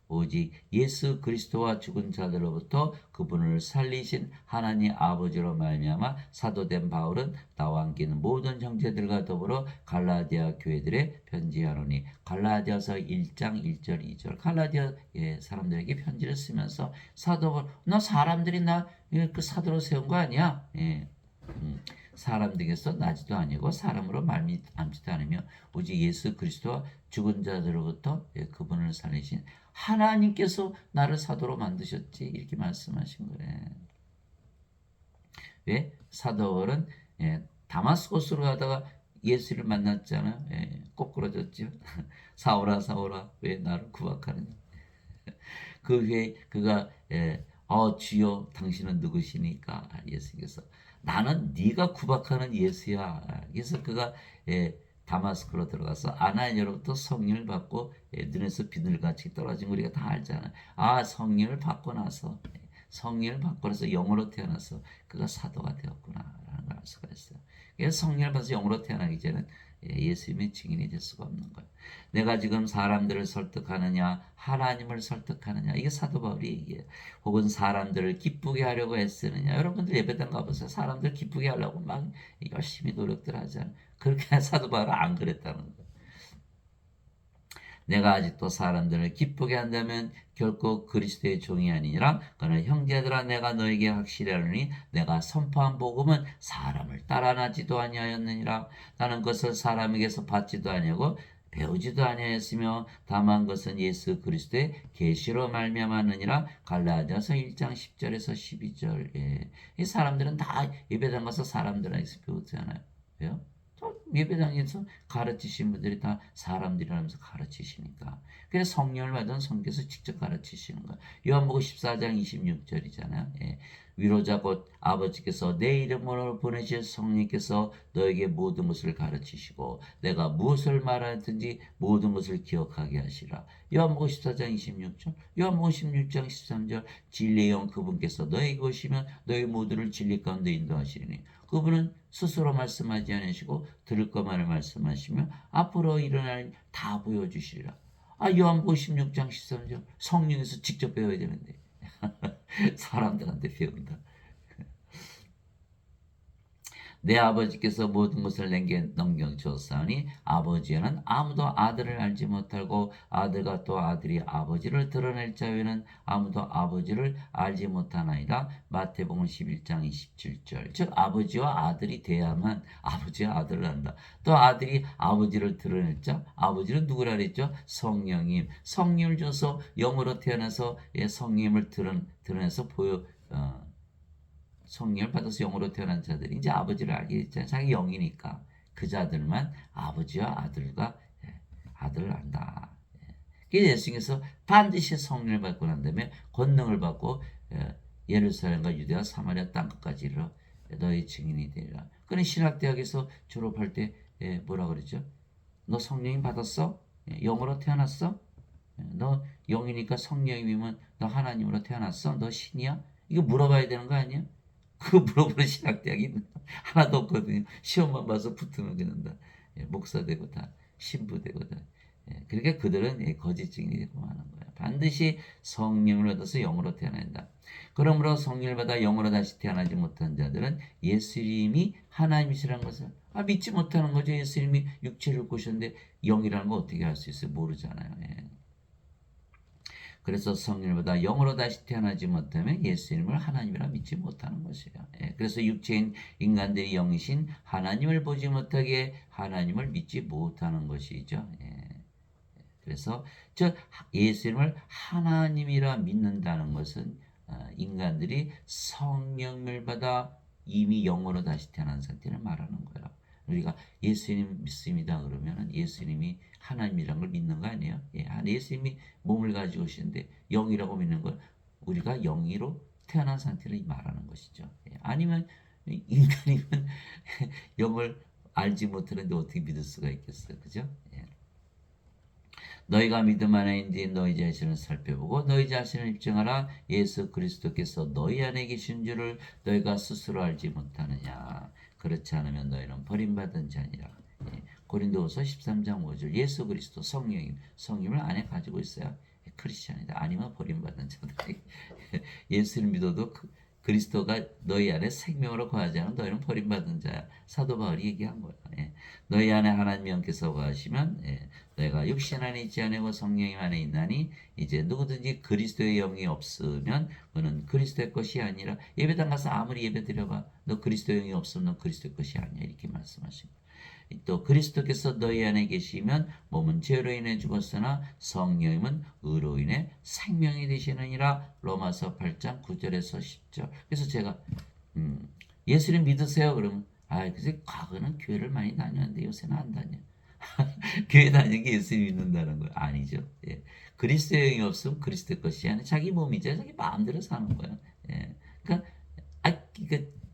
오직 예수 그리스도와 죽은 자들로부터 그분을 살리신 하나님 아버지로 말미암아 사도된 바울은 나와 함께는 모든 형제들과 더불어 갈라디아 교회들에 편지하노니. 갈라디아서 1장 1절 2절 갈라디아 사람들에게 편지를 쓰면서 사도 바울, 너 사람들이 나 그 사도로 세운 거 아니야? 사람들에게서 나지도 아니고 사람으로 말미암지도 않으며 오직 예수 그리스도와 죽은 자들로부터 그분을 살리신 하나님께서 나를 사도로 만드셨지, 이렇게 말씀하신 거예요. 왜? 사도 바울은 다마스코스로 가다가 예수를 만났잖아요. 꼬꾸라졌죠. 사오라 사오라 왜 나를 구박하느냐. 그 후에 그가 주여 당신은 누구시니까 예수께서 나는 네가 구박하는 예수야. 그래서 그가 다마스크로 들어가서 아나니아로부터 성령을 받고 눈에서 비늘같이 떨어진 거 우리가 다 알잖아요. 성령을 받고 나서 영으로 태어나서 그가 사도가 되었구나라는 걸 알 수가 있어요. 그래서 성령을 받아서 영으로 태어나기 전에는 예수님의 증인이 될 수가 없는 거예요. 내가 지금 사람들을 설득하느냐 하나님을 설득하느냐, 이게 사도 바울이 얘기해요. 혹은 사람들을 기쁘게 하려고 애쓰느냐. 여러분들 예배당 가보세요. 사람들 기쁘게 하려고 막 열심히 노력들 하잖아요. 그렇게 사도 바울은 안 그랬다는 거예요. 내가 아직도 사람들을 기쁘게 한다면 결코 그리스도의 종이 아니니라. 그러나 형제들아 내가 너에게 확실히 하노니 내가 선포한 복음은 사람을 따라나지도 아니하였느니라. 나는 그것을 사람에게서 받지도 아니하고 배우지도 아니하였으며 다만 그것은 예수 그리스도의 계시로 말미암았느니라. 갈라디아서 1장 10절에서 12절. 이 사람들은 다 예배당 가서 사람들에게서 배우잖아요. 왜요? 예배당에서 가르치신 분들이 다 사람들이라면서 가르치시니까. 그래서 성령을 받은 성경에서 직접 가르치시는 거예요. 요한복음 14장 26절이잖아요. 위로자 곧 아버지께서 내 이름으로 보내실 성령께서 너에게 모든 것을 가르치시고 내가 무엇을 말하든지 모든 것을 기억하게 하시라. 요한복음 14장 26절, 요한복음 16장 13절 진리의 영 그분께서 너에게 오시면 너희 모두를 진리 가운데 인도하시리니. 그분은 스스로 말씀하지 않으시고 들을 것만을 말씀하시며 앞으로 일어날 일 다 보여주시리라. 요한복음 16장 13절 성령에서 직접 배워야 되는데 사람들한테 배운다. 내 아버지께서 모든 것을 내게 넘겨주었사오니 아버지에는 아무도 아들을 알지 못하고 아들과 또 아들이 아버지를 드러낼 자에는 아무도 아버지를 알지 못하나이다. 마태복음 11장 27절. 즉 아버지와 아들이 돼야만 아버지와 아들을 안다. 또 아들이 아버지를 드러낼 자, 아버지는 누구라 그랬죠? 성령님. 성령을 줘서 영으로 태어나서 성령을 드러내서 성령을 받아서 영으로 태어난 자들이 이제 아버지를 알게 됐잖아요. 자기 영이니까 그 자들만 아버지와 아들을 안다. 그래서 예수님께서 반드시 성령을 받고 난 다음에 권능을 받고 예루살렘과 유대와 사마리아 땅끝까지 이르러 너희 증인이 되리라. 그는 신학대학에서 졸업할 때 뭐라 그랬죠? 너 성령님 받았어? 영으로 태어났어? 너 영이니까 성령이면 너 하나님으로 태어났어? 너 신이야? 이거 물어봐야 되는 거 아니야? 그거 물어보는 신학대학이 하나도 없거든요. 시험만 봐서 붙으면 그런다. 목사 되고 다 신부 되고 다. 그러니까 그들은 거짓 증인이 되고 하는 거야. 반드시 성령을 받아서 영으로 태어난다. 그러므로 성령을 받아 영으로 다시 태어나지 못한 자들은 예수님이 하나님이시라는 것을 믿지 못하는 거죠. 예수님이 육체를 꾸셨는데 영이라는 거 어떻게 알 수 있어요? 모르잖아요. 그래서 성령보다 영으로 다시 태어나지 못하면 예수님을 하나님이라 믿지 못하는 것이에요. 그래서 육체인 인간들이 영이신 하나님을 보지 못하게 하나님을 믿지 못하는 것이죠. 그래서 예수님을 하나님이라 믿는다는 것은 인간들이 성령을 받아 이미 영으로 다시 태어난 상태를 말하는 거예요. 우리가 예수님 믿습니다 그러면은 예수님이 하나님이란 걸 믿는 거 아니에요? 예, 예수님이 몸을 가지고 오시는데 영이라고 믿는 걸 우리가 영이로 태어난 상태를 말하는 것이죠. 예, 아니면 인간이면 영을 알지 못하는데 어떻게 믿을 수가 있겠어요, 그죠? 예. 너희가 믿음 안에 있는지 너희 자신을 살펴보고 너희 자신을 입증하라. 예수 그리스도께서 너희 안에 계신 줄을 너희가 스스로 알지 못하느냐. 그렇지 않으면 너희는 버림받은 자니라. 예. 고린도후서 13장 5절. 예수 그리스도 성령을 안에 가지고 있어야 크리스천이다. 아니면 버림받은 자다. 예수를 믿어도 그리스도가 너희 안에 생명으로 거하지 않으면 너희는 버림받은 자야. 사도 바울이 얘기한 거야. 예. 너희 안에 하나님 영께서 거하시면 너희가 육신 안에 있지 않고 성령 안에 있나니 이제 누구든지 그리스도의 영이 없으면 그는 그리스도의 것이 아니라 예배당 가서 아무리 예배 드려봐. 너 그리스도의 영이 없으면 너 그리스도의 것이 아니야. 이렇게 말씀하십니다. 또 그리스도께서 너희 안에 계시면 몸은 죄로 인해 죽었으나 성령님은 의로 인해 생명이 되시느니라. 로마서 8장 9절에서 10절. 그래서 제가 예수를 믿으세요 그러면 그래서 과거는 교회를 많이 다녔는데 요새는 안 다녀. 교회 다니는 게 예수 믿는다는 거예요. 아니죠. 예. 그리스도의 영이 없으면 그리스도의 것이 아니라 자기 몸이죠. 자기 마음대로 사는 거야. 예. 그러니까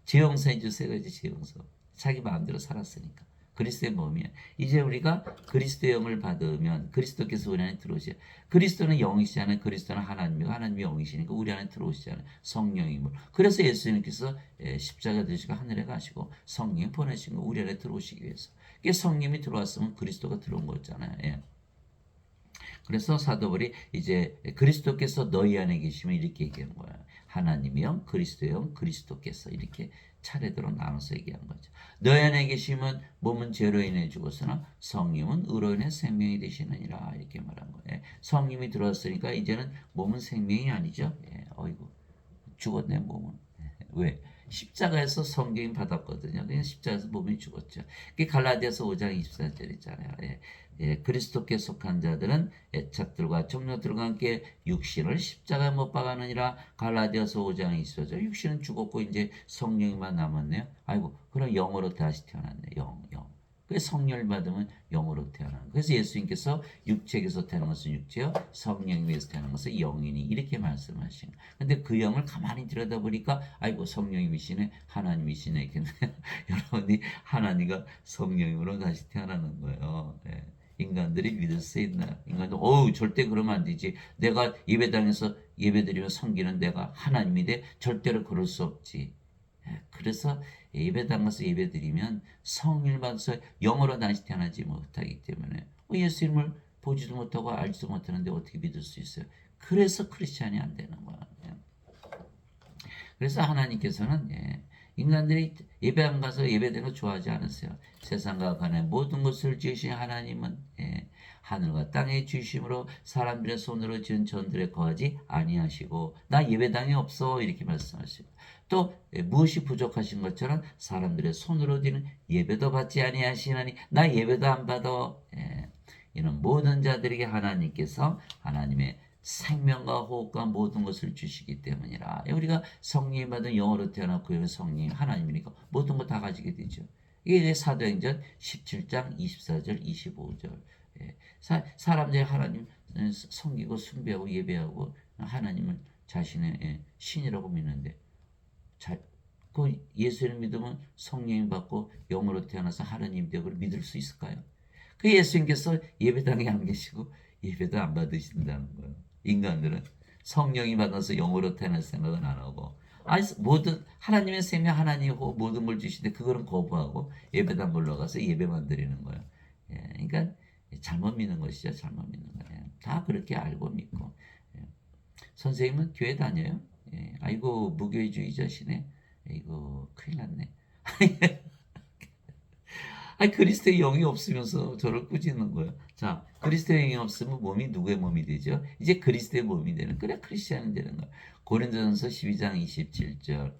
죄 용서해 주세요. 이제 죄 용서. 자기 마음대로 살았으니까. 그리스도의 몸이야. 이제 우리가 그리스도의 영을 받으면 그리스도께서 우리 안에 들어오셔. 그리스도는 영이시잖아요. 그리스도는 하나님이고 하나님이 영이시니까 우리 안에 들어오시잖아요. 성령이므로. 그래서 예수님께서 십자가 되시고 하늘에 가시고 성령 보내신 거 우리 안에 들어오시기 위해서. 이게 성령이 들어왔으면 그리스도가 들어온 거잖아요. 예. 그래서 사도벌이 이제 그리스도께서 너희 안에 계시면 이렇게 얘기하는 거예요. 하나님의 영, 그리스도의 영, 그리스도께서 이렇게 차례대로 나눠서 얘기한 거죠. 너희 안에 계시면 몸은 죄로 인해 죽었으나 성령은 의로 인해 생명이 되시느니라 이렇게 말한 거예요. 성령이 들어왔으니까 이제는 몸은 생명이 아니죠. 어이구 죽었네 몸은. 왜? 십자가에서 성경이 받았거든요. 그냥 십자가에서 몸이 죽었죠. 그게 갈라디아서 5장 24절 있잖아요. 그리스도께 속한 자들은 애착들과 정욕들과 함께 육신을 십자가에 못 박아느니라. 갈라디아서 5장 24절. 육신은 죽었고 이제 성령이만 남았네요. 아이고 그럼 영으로 다시 태어났네. 영. 그 성령을 받으면 영으로 태어나는. 그래서 예수님께서 육체에서 태어난 것은 육체요, 성령에 의해서 태어난 것은 영이니 이렇게 말씀하신. 근데 그 영을 가만히 들여다보니까 아이고 성령이시네, 하나님이시네. 이렇게 여러분이 하나님과 성령으로 다시 태어나는 거예요. 인간들이 믿을 수 있나요? 인간도 절대 그러면 안 되지. 내가 예배당에서 예배드리며 섬기는 내가 하나님이 돼 절대로 그럴 수 없지. 그래서 예배당 가서 예배드리면 성령을 받아서 영으로 다시 태어나지 못하기 때문에 예수님을 보지도 못하고 알지도 못하는데 어떻게 믿을 수 있어요? 그래서 크리스찬이 안 되는 거야. 그래서 하나님께서는 인간들이 예배당 가서 예배드리는 거 좋아하지 않으세요. 세상과 관의 모든 것을 지으신 하나님은 하늘과 땅의 주심으로 사람들의 손으로 지은 전들에 거하지 아니하시고 나 예배당이 없어 이렇게 말씀하시고 또 무엇이 부족하신 것처럼 사람들의 손으로 지은 예배도 받지 아니하시나니 나 예배도 안 받아. 이는 모든 자들에게 하나님께서 하나님의 생명과 호흡과 모든 것을 주시기 때문이라. 우리가 성령 받은 영으로 태어났고 여기 성령 하나님이니까 모든 거 다 가지게 되죠. 이게 사도행전 17장 24절 25절. 사람들이 하나님 섬기고 숭배하고 예배하고 하나님을 자신의 신이라고 믿는데 그 예수를 믿으면 성령이 받고 영으로 태어나서 하나님 되고 믿을 수 있을까요? 그 예수님께서 예배당에 안 계시고 예배도 안 받으신다는 거예요. 인간들은 성령이 받아서 영으로 태어날 생각은 안 하고 모든 하나님의 생명 하나님이 모든 걸 주시는데 그거는 거부하고 예배당 불러가서 예배만 드리는 거예요. 그러니까 잘못 믿는 것이죠. 잘못 믿는 거예요. 다 그렇게 알고 믿고. 선생님은 교회 다녀요? 아이고 무교회주의자시네. 아이고 큰일 났네. 그리스도의 영이 없으면서 저를 꾸짖는 거예요. 자, 그리스도의 영이 없으면 몸이 누구의 몸이 되죠? 이제 그리스도의 몸이 되는, 그래 크리스찬이 되는 거예요. 고린도전서 12장 27절.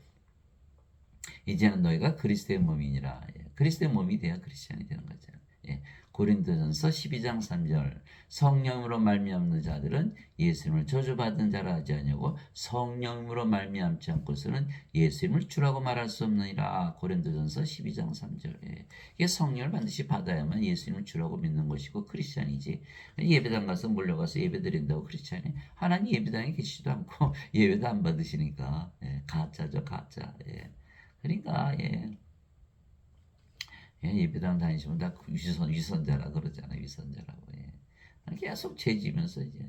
이제는 너희가 그리스도의 몸이니라. 그리스도의 몸이 돼야 크리스찬이 되는 거죠. 고린도전서 12장 3절 성령으로 말미암는 자들은 예수님을 저주받은 자라 하지 아니하고 성령으로 말미암지 않고서는 예수님을 주라고 말할 수 없느니라. 고린도전서 12장 3절. 이게 성령을 반드시 받아야만 예수님을 주라고 믿는 것이고 크리스찬이지. 예배당 가서 몰려가서 예배 드린다고 크리스찬이 하나님 예배당에 계시지도 않고 예배도 안 받으시니까 가짜죠, 가짜. 그러니까 예배당 다니시면 다 위선자라 그러잖아요. 위선자라고. 계속 죄 지면서 이제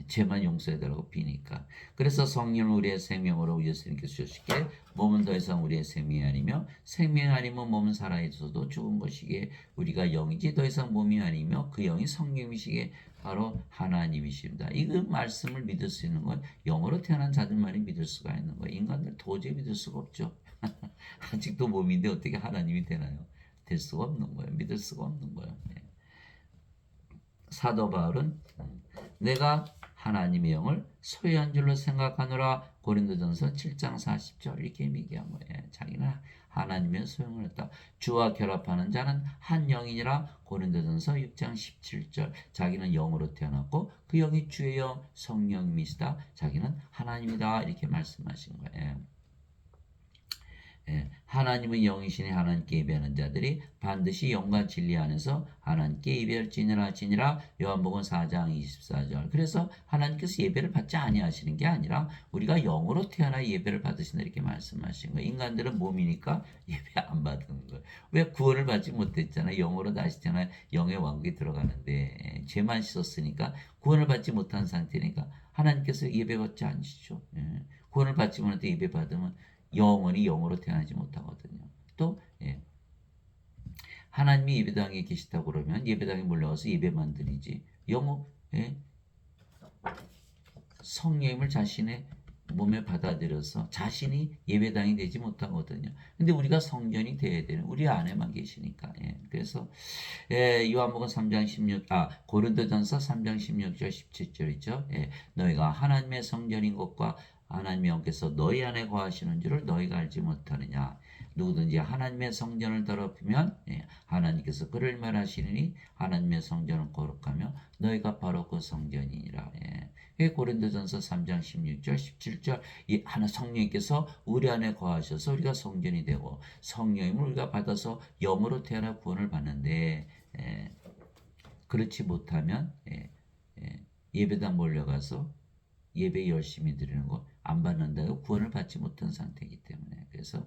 죄만 용서해달라고 비니까. 그래서 성령을 우리의 생명으로 예수님께서 주셨기에 몸은 더 이상 우리의 생명이 아니며 생명이 아니면 몸은 살아있어도 죽은 것이기에 우리가 영이지 더 이상 몸이 아니며 그 영이 성령이시기에 바로 하나님이십니다. 이 말씀을 믿을 수 있는 건 영으로 태어난 자들만이 믿을 수가 있는 거예요. 인간들 도저히 믿을 수가 없죠. 아직도 몸인데 어떻게 하나님이 되나요? 될 수가 없는 거예요. 믿을 수가 없는 거예요. 사도 바울은 내가 하나님의 영을 소유한 줄로 생각하노라. 고린도전서 7장 40절 이렇게 얘기한 거예요. 자기는 하나님의 소유를 했다. 주와 결합하는 자는 한 영이니라. 고린도전서 6장 17절 자기는 영으로 태어났고 그 영이 주의 영 성령님이시다. 자기는 하나님이다. 이렇게 말씀하신 거예요. 하나님의 영이시니 하나님께 예배하는 자들이 반드시 영과 진리 안에서 하나님께 예배할지니라. 요한복음 4장 24절. 그래서 하나님께서 예배를 받지 아니하시는 게 아니라 우리가 영으로 태어나 예배를 받으신다 이렇게 말씀하신 거예요. 인간들은 몸이니까 예배 안 받는 거예요. 왜 구원을 받지 못했잖아요. 영으로 다시 태어나 영의 왕국에 들어가는데 죄만 씻었으니까 구원을 받지 못한 상태니까 하나님께서 예배 받지 않으시죠. 구원을 받지 못할 예배 받으면 영원히 영으로 태어나지 못하거든요. 또 하나님이 예배당에 계시다고 그러면 예배당에 몰려가서 예배만 드리지 성령님을 자신의 몸에 받아들여서 자신이 예배당이 되지 못하거든요. 근데 우리가 성전이 되어야 되는 우리 안에만 계시니까. 그래서 요한복음 3장 16 고린도전서 3장 16절 17절이죠. 너희가 하나님의 성전인 것과 하나님의 영께서 너희 안에 거하시는 줄을 너희가 알지 못하느냐. 누구든지 하나님의 성전을 더럽히면 하나님께서 그를 멸하시리니 하나님의 성전은 거룩하며 너희가 바로 그 성전이니라. 고린도전서 3장 16절 17절 이 하나 성령님께서 우리 안에 거하셔서 우리가 성전이 되고 성령님을 우리가 받아서 영으로 태어나 구원을 받는데 그렇지 못하면 예배당 몰려가서 예배 열심히 드리는 거 안 받는다고 구원을 받지 못한 상태이기 때문에 그래서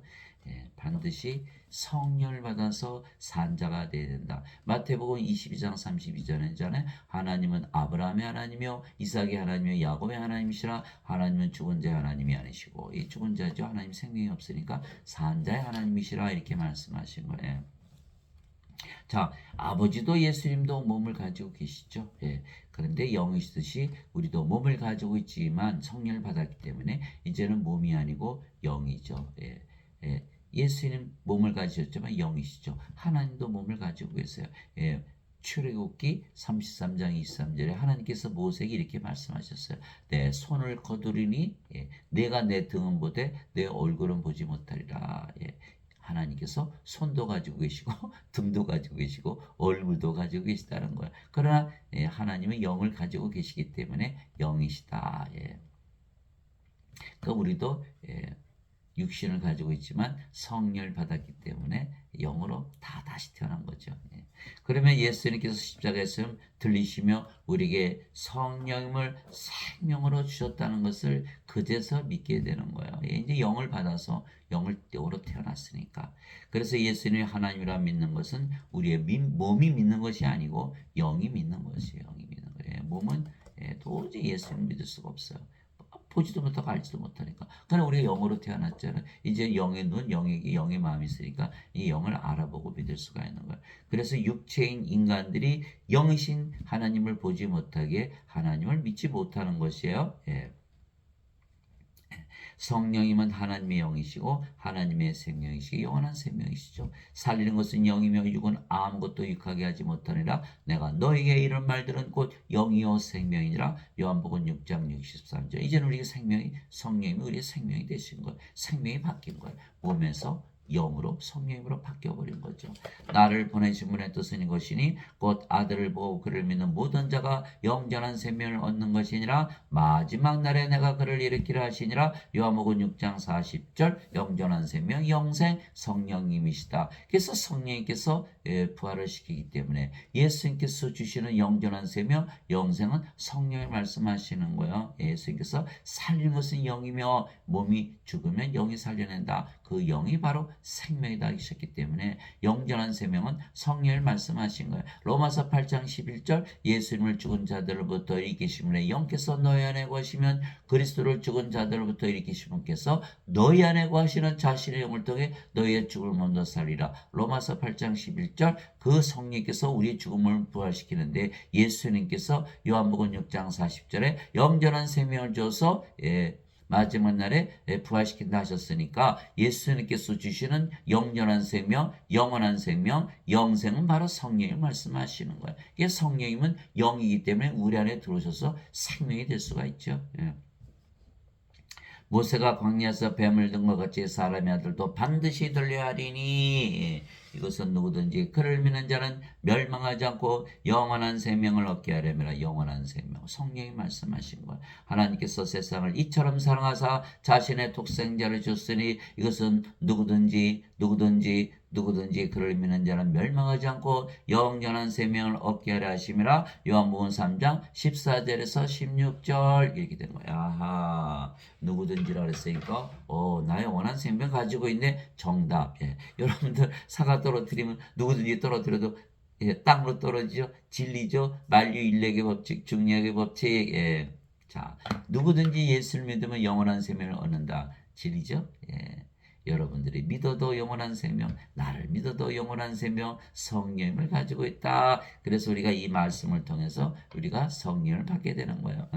반드시 성령을 받아서 산 자가 되어야 된다. 마태복음 22장 32절에는 하나님은 아브라함의 하나님이요 이삭의 하나님이요 야곱의 하나님이시라. 하나님은 죽은 자의 하나님이 아니시고 이 죽은 자죠. 하나님 생명이 없으니까 산 자의 하나님이시라 이렇게 말씀하신 거예요. 자, 아버지도 예수님도 몸을 가지고 계시죠. 그런데 영이시듯이 우리도 몸을 가지고 있지만 성령을 받았기 때문에 이제는 몸이 아니고 영이죠. 예수님 몸을 가지셨지만 영이시죠. 하나님도 몸을 가지고 계세요. 출애굽기 33장 23절에 하나님께서 모세에게 이렇게 말씀하셨어요. 내 손을 거두리니 내가 내 등은 보되 내 얼굴은 보지 못하리라. 하나님께서 손도 가지고 계시고 등도 가지고 계시고 얼굴도 가지고 계시다는 거예요. 그러나 하나님은 영을 가지고 계시기 때문에 영이시다. 그러니까 우리도 육신을 가지고 있지만 성령을 받았기 때문에 영으로 다 다시 태어난 거죠. 그러면 예수님께서 십자가에서 들리시며 우리에게 성령을 생명으로 주셨다는 것을 그제서 믿게 되는 거예요. 이제 영을 받아서 영으로 태어났으니까. 그래서 예수님이 하나님이라 믿는 것은 우리의 몸이 믿는 것이 아니고 영이 믿는 것이에요. 영이 믿는 거예요. 몸은 도저히 예수님 믿을 수가 없어요. 보지도 못하고 알지도 못하니까. 그러나 우리가 영으로 태어났잖아요. 이제 영의 눈, 영의 마음이 있으니까 이 영을 알아보고 믿을 수가 있는 거예요. 그래서 육체인 인간들이 영이신 하나님을 보지 못하게 하나님을 믿지 못하는 것이에요. 성령님은 하나님의 영이시고 하나님의 생명이시고 영원한 생명이시죠. 살리는 것은 영이며 육은 아무것도 유익하게 하지 못하니라. 내가 너에게 이런 말들은 곧 영이요 생명이니라. 요한복음 6장 63절. 이제는 우리의 생명이 성령님이 우리의 생명이 되신 거예요. 생명이 바뀐 거예요. 몸에서 영으로 성령으로 바뀌어버린 거죠. 나를 보내신 분의 뜻은 이것이니 곧 아들을 보고 그를 믿는 모든 자가 영전한 생명을 얻는 것이니라. 마지막 날에 내가 그를 일으키라 하시니라. 요한복음 6장 40절 영전한 생명 영생 성령님이시다. 그래서 성령님께서 부활을 시키기 때문에 예수님께서 주시는 영전한 생명 영생은 성령이 말씀하시는 거예요. 예수님께서 살린 것은 영이며 몸이 죽으면 영이 살려낸다. 그 영이 바로 생명이다 하셨기 때문에 영전한 생명은 성령을 말씀하신 거예요. 로마서 8장 11절 예수님을 죽은 자들로부터 일으키신 분의 영께서 너희 안에 거하시면 그리스도를 죽은 자들로부터 일으키신 분께서 너희 안에 거하시는 자신의 영을 통해 너희의 죽음을 먼저 살리라. 로마서 8장 11절 그 성령께서 우리의 죽음을 부활시키는데 예수님께서 요한복음 6장 40절에 영전한 생명을 줘서 마지막 날에 부활시킨다 하셨으니까 예수님께서 주시는 영원한 생명, 영원한 생명, 영생은 바로 성령이 말씀하시는 거예요. 이게 성령이면 영이기 때문에 우리 안에 들어오셔서 생명이 될 수가 있죠. 모세가 광야에서 뱀을 든 것 같이 사람의 아들도 반드시 들려야 하리니 이것은 누구든지 그를 믿는 자는 멸망하지 않고 영원한 생명을 얻게 하려면 영원한 생명 성령이 말씀하신 거예요. 하나님께서 세상을 이처럼 사랑하사 자신의 독생자를 줬으니 이것은 누구든지 그를 믿는 자는 멸망하지 않고 영원한 생명을 얻게 하려 하심이라. 요한복음 3장 14절에서 16절 이렇게 된 거야. 아하, 누구든지라 그랬으니까 나 영원한 생명 가지고 있네. 정답. 여러분들 사과 떨어뜨리면 누구든지 떨어뜨려도 땅으로 떨어지죠. 진리죠. 만유인력의 법칙, 중력의 법칙. 자, 누구든지 예수를 믿으면 영원한 생명을 얻는다. 진리죠. 여러분들이 믿어도 영원한 생명, 나를 믿어도 영원한 생명, 성령을 가지고 있다. 그래서 우리가 이 말씀을 통해서 우리가 성령을 받게 되는 거예요.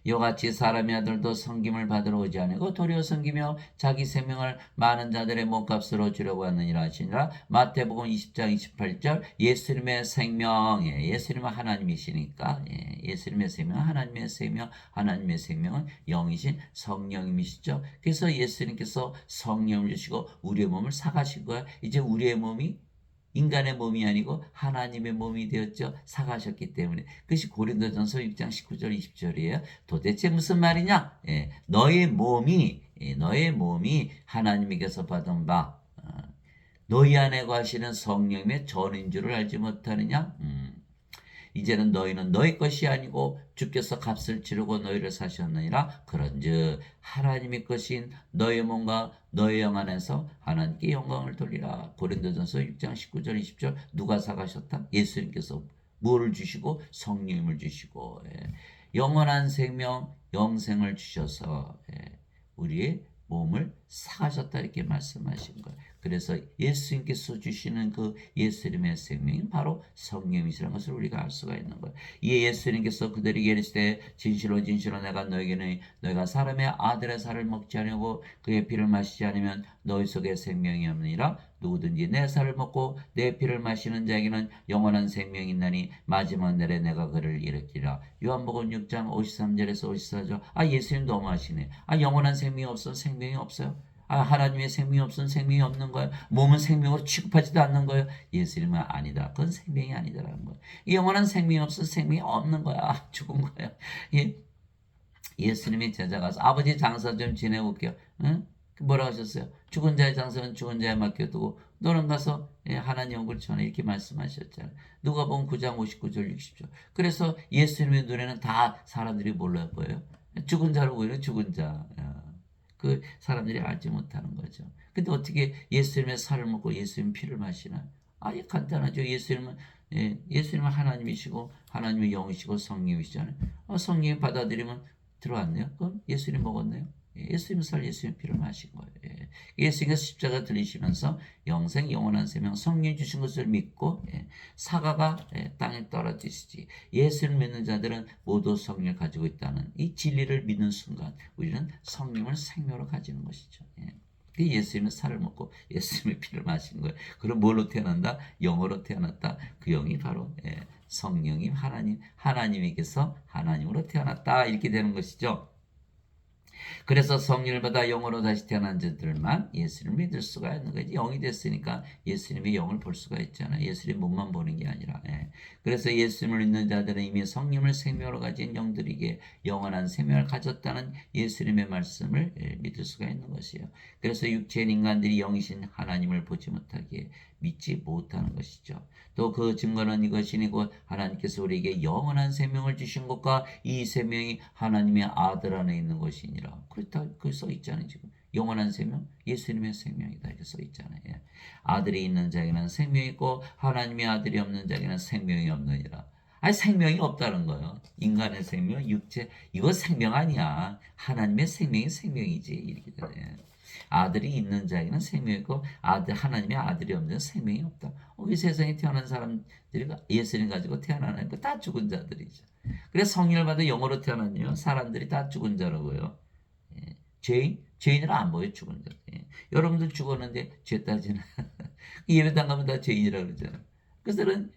이와 같이 사람의 아들도 섬김을 받으러 오지 아니고 도리어 섬기며 자기 생명을 많은 자들의 몸값으로 주려고 왔느니라 하시니라. 마태복음 20장 28절 예수님의 생명, 예수님은 하나님이시니까 예수님의 생명, 하나님의 생명, 하나님의 생명은 영이신 성령님이시죠. 그래서 예수님께서 성령을 주시고 우리의 몸을 사가신 거야. 이제 우리의 몸이 인간의 몸이 아니고 하나님의 몸이 되었죠. 사가셨기 때문에. 그것이 고린도전서 6장 19절 20절이에요. 도대체 무슨 말이냐? 너의 몸이 하나님께서 받은 바 너희 안에 거하시는 성령의 전인 줄을 알지 못하느냐? 이제는 너희는 너희 것이 아니고 주께서 값을 치르고 너희를 사셨느니라. 그런즉 하나님의 것인 너희 몸과 너희 영 안에서 하나님께 영광을 돌리라. 고린도전서 6장 19절 20절 누가 사가셨다? 예수님께서 뭐를 주시고 성령님을 주시고 영원한 생명 영생을 주셔서 우리의 몸을 사가셨다 이렇게 말씀하신 거예요. 그래서 예수님께서 주시는 그 예수님의 생명이 바로 성령이시라는 것을 우리가 알 수가 있는 거예요. 이에 예수님께서 그들에게 이르시되 진실로 내가 너에게는 너희가 사람의 아들의 살을 먹지 아니하고 그의 피를 마시지 않으면 너희 속에 생명이 없느니라. 누구든지 내 살을 먹고 내 피를 마시는 자에게는 영원한 생명이 있나니 마지막 날에 내가 그를 일으키라. 요한복음 6장 53절에서 54절. 예수님 너무하시네. 영원한 생명이 없으면 생명이 없어요. 하나님의 생명이 없으면 생명이 없는 거예요. 몸은 생명으로 취급하지도 않는 거예요. 예수님은 아니다. 그건 생명이 아니다라는 거예요. 영원한 생명이 없으면 생명이 없는 거야. 죽은 거야. 예수님이 제자가 아버지 장사 좀 지내볼게요. 응? 뭐라 하셨어요? 죽은 자의 장사는 죽은 자에 맡겨두고 너는 가서 하나님 얼굴 전해 이렇게 말씀하셨잖아요. 누가복음 9장 59절 60절. 그래서 예수님의 눈에는 다 사람들이 몰라요. 뭐예요? 죽은 자로 보이는 죽은 자. 그 사람들이 알지 못하는 거죠. 근데 어떻게 예수님의 살을 먹고 예수님 피를 마시나? 간단하죠. 예수님은 하나님이시고 하나님의 영이시고 성령이시잖아요. 성령이 받아들이면 들어왔네요. 그럼 예수님 먹었네요. 예수님 살 예수님 피를 마신 거예요. 예수님께서 십자가 들리시면서 영생 영원한 생명 성령 주신 것을 믿고 사과가 땅에 떨어지시지. 예수를 믿는 자들은 모두 성령을 가지고 있다는 이 진리를 믿는 순간 우리는 성령을 생명으로 가지는 것이죠. 예수님은 살을 먹고 예수님의 피를 마신 거예요. 그럼 뭘로 태어난다? 영으로 태어났다. 그 영이 바로 성령님 하나님에게서 하나님으로 태어났다 이렇게 되는 것이죠. 그래서 성령을 받아 영으로 다시 태어난 자들만 예수를 믿을 수가 있는 거지. 영이 됐으니까 예수님의 영을 볼 수가 있잖아요. 예수님 몸만 보는 게 아니라. 예. 그래서 예수님을 믿는 자들은 이미 성령을 생명으로 가진 영들에게 영원한 생명을 가졌다는 예수님의 말씀을 믿을 수가 있는 것이에요. 그래서 육체인 인간들이 영이신 하나님을 보지 못하기에 믿지 못하는 것이죠. 또 그 증거는 이것이니 곧 하나님께서 우리에게 영원한 생명을 주신 것과 이 생명이 하나님의 아들 안에 있는 것이니라. 그렇다 그 써 있잖아요. 지금 영원한 생명, 예수님의 생명이다 이렇게 써 있잖아요. 예. 아들이 있는 자에게는 생명이 있고 하나님의 아들이 없는 자에게는 생명이 없느니라. 아니 생명이 없다는 거예요. 인간의 생명, 육체 이거 생명 아니야. 하나님의 생명이 생명이지 이렇게 되네. 아들이 있는 자에게는 생명이 있고 하나님의 아들이 없는 자는 생명이 없다. 이 세상에 태어난 사람들이 예수님 가지고 태어나니까 다 죽은 자들이죠. 그래서 성령을 받아 영으로 태어났냐 사람들이 다 죽은 자라고요. 예. 죄인으로 안 보여 죽은 자. 예. 여러분들 죽었는데 죄 따지는 예배당 가면 다 죄인이라고 그러잖아요. 그들은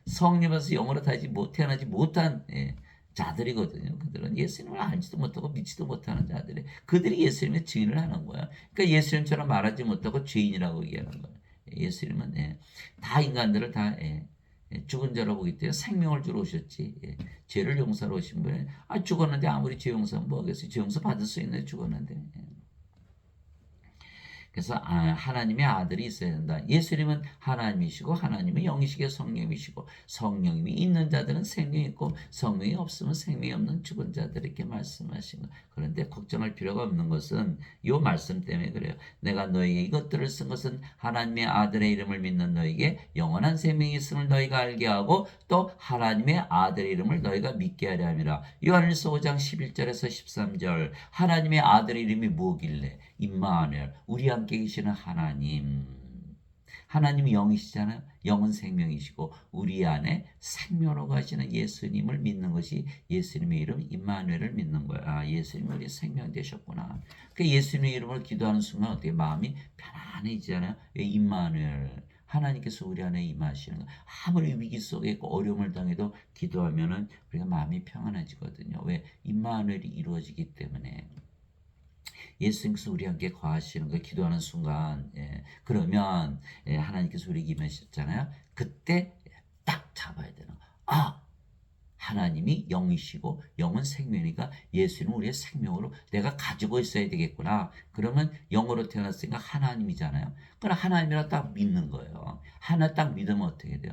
성령 받아서 영으로 태어나지 못한 자들이거든요. 그들은 예수님을 알지도 못하고 믿지도 못하는 자들이 그들이 예수님의 증인을 하는 거야. 그러니까 예수님처럼 말하지 못하고 죄인이라고 얘기하는 거야. 예수님은 다 인간들을 다 죽은 자로 보기 때문에 생명을 주러 오셨지. 죄를 용서하러 오신 분이 죽었는데 아무리 죄 용서하면 뭐하겠어요. 죄 용서 받을 수 있네 죽었는데. 그래서 하나님의 아들이 있어야 된다. 예수님은 하나님이시고 하나님은 영이시고 성령이시고 성령님이 있는 자들은 생명이 있고 성령이 없으면 생명이 없는 죽은 자들에게 말씀하신 것. 그런데 걱정할 필요가 없는 것은 이 말씀 때문에 그래요. 내가 너에게 이것들을 쓴 것은 하나님의 아들의 이름을 믿는 너에게 영원한 생명이 있음을 너희가 알게 하고 또 하나님의 아들의 이름을 너희가 믿게 하려 함이라. 요한일서 5장 11절에서 13절 하나님의 아들의 이름이 뭐길래 임마누엘 우리 함께 계시는 하나님. 하나님이 영이시잖아요. 영은 생명이시고 우리 안에 생명으로 가시는 예수님을 믿는 것이 예수님의 이름 임마누엘을 믿는 거야. 예수님이 우리 생명 되셨구나. 그 예수님의 이름을 기도하는 순간 어떻게 마음이 편안해지잖아요. 임마누엘. 하나님께서 우리 안에 임하시는 거. 아무리 위기 속에 있고 어려움을 당해도 기도하면은 우리가 마음이 평안해지거든요. 왜? 임마누엘이 이루어지기 때문에. 예수님께서 우리 함께 거하시는 거 기도하는 순간 그러면 하나님께서 우리에게 임하셨잖아요. 그때 딱 잡아야 되는 거. 하나님이 영이시고 영은 생명이니까 예수는 우리의 생명으로 내가 가지고 있어야 되겠구나. 그러면 영으로 태어났으니까 하나님이잖아요. 그럼 하나님이라 딱 믿는 거예요. 하나 딱 믿으면 어떻게 돼요?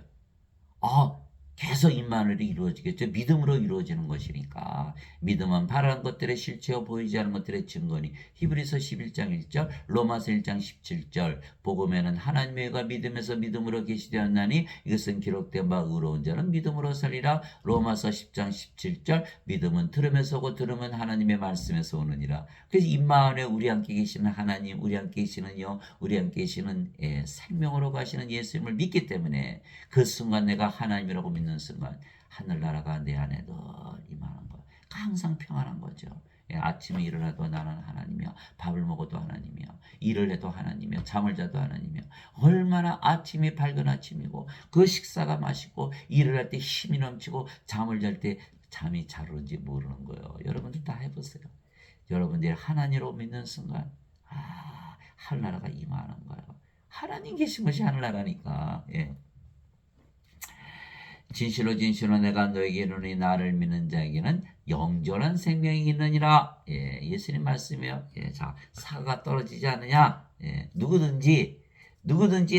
계속 임마누엘이 이루어지겠죠. 믿음으로 이루어지는 것이니까. 믿음은 바라는 것들의 실체요 보이지 않는 것들의 증거니. 히브리서 11장 1절, 로마서 1장 17절. 복음에는 하나님의 의가 믿음에서 믿음으로 계시되었나니 이것은 기록된 바 의로운 자는 믿음으로 살리라. 로마서 10장 17절. 믿음은 들음에서 오고 들음은 하나님의 말씀에서 오느니라. 그래서 임마누엘 우리 함께 계시는 하나님, 우리 함께 계시는 영, 우리 함께 계시는 생명으로 가시는 예수님을 믿기 때문에 그 순간 내가 하나님이라고 믿는 순간 하늘나라가 내 안에 늘 임하는 거. 항상 평안한 거죠. 아침에 일어나도 나는 하나님이야. 밥을 먹어도 하나님이야. 일을 해도 하나님이야. 잠을 자도 하나님이야. 얼마나 아침이 밝은 아침이고 그 식사가 맛있고 일을 할 때 힘이 넘치고 잠을 잘 때 잠이 잘 오는지 모르는 거예요. 여러분들 다 해보세요. 여러분들이 하나님으로 믿는 순간 하늘나라가 임하는 거예요. 하나님 계신 것이 하늘나라니까. 진실로 진실로 내가 너에게 이르노니 나를 믿는 자에게는 영존한 생명이 있느니라. 예수님 말씀이요. 자, 사과가 떨어지지 않느냐. 누구든지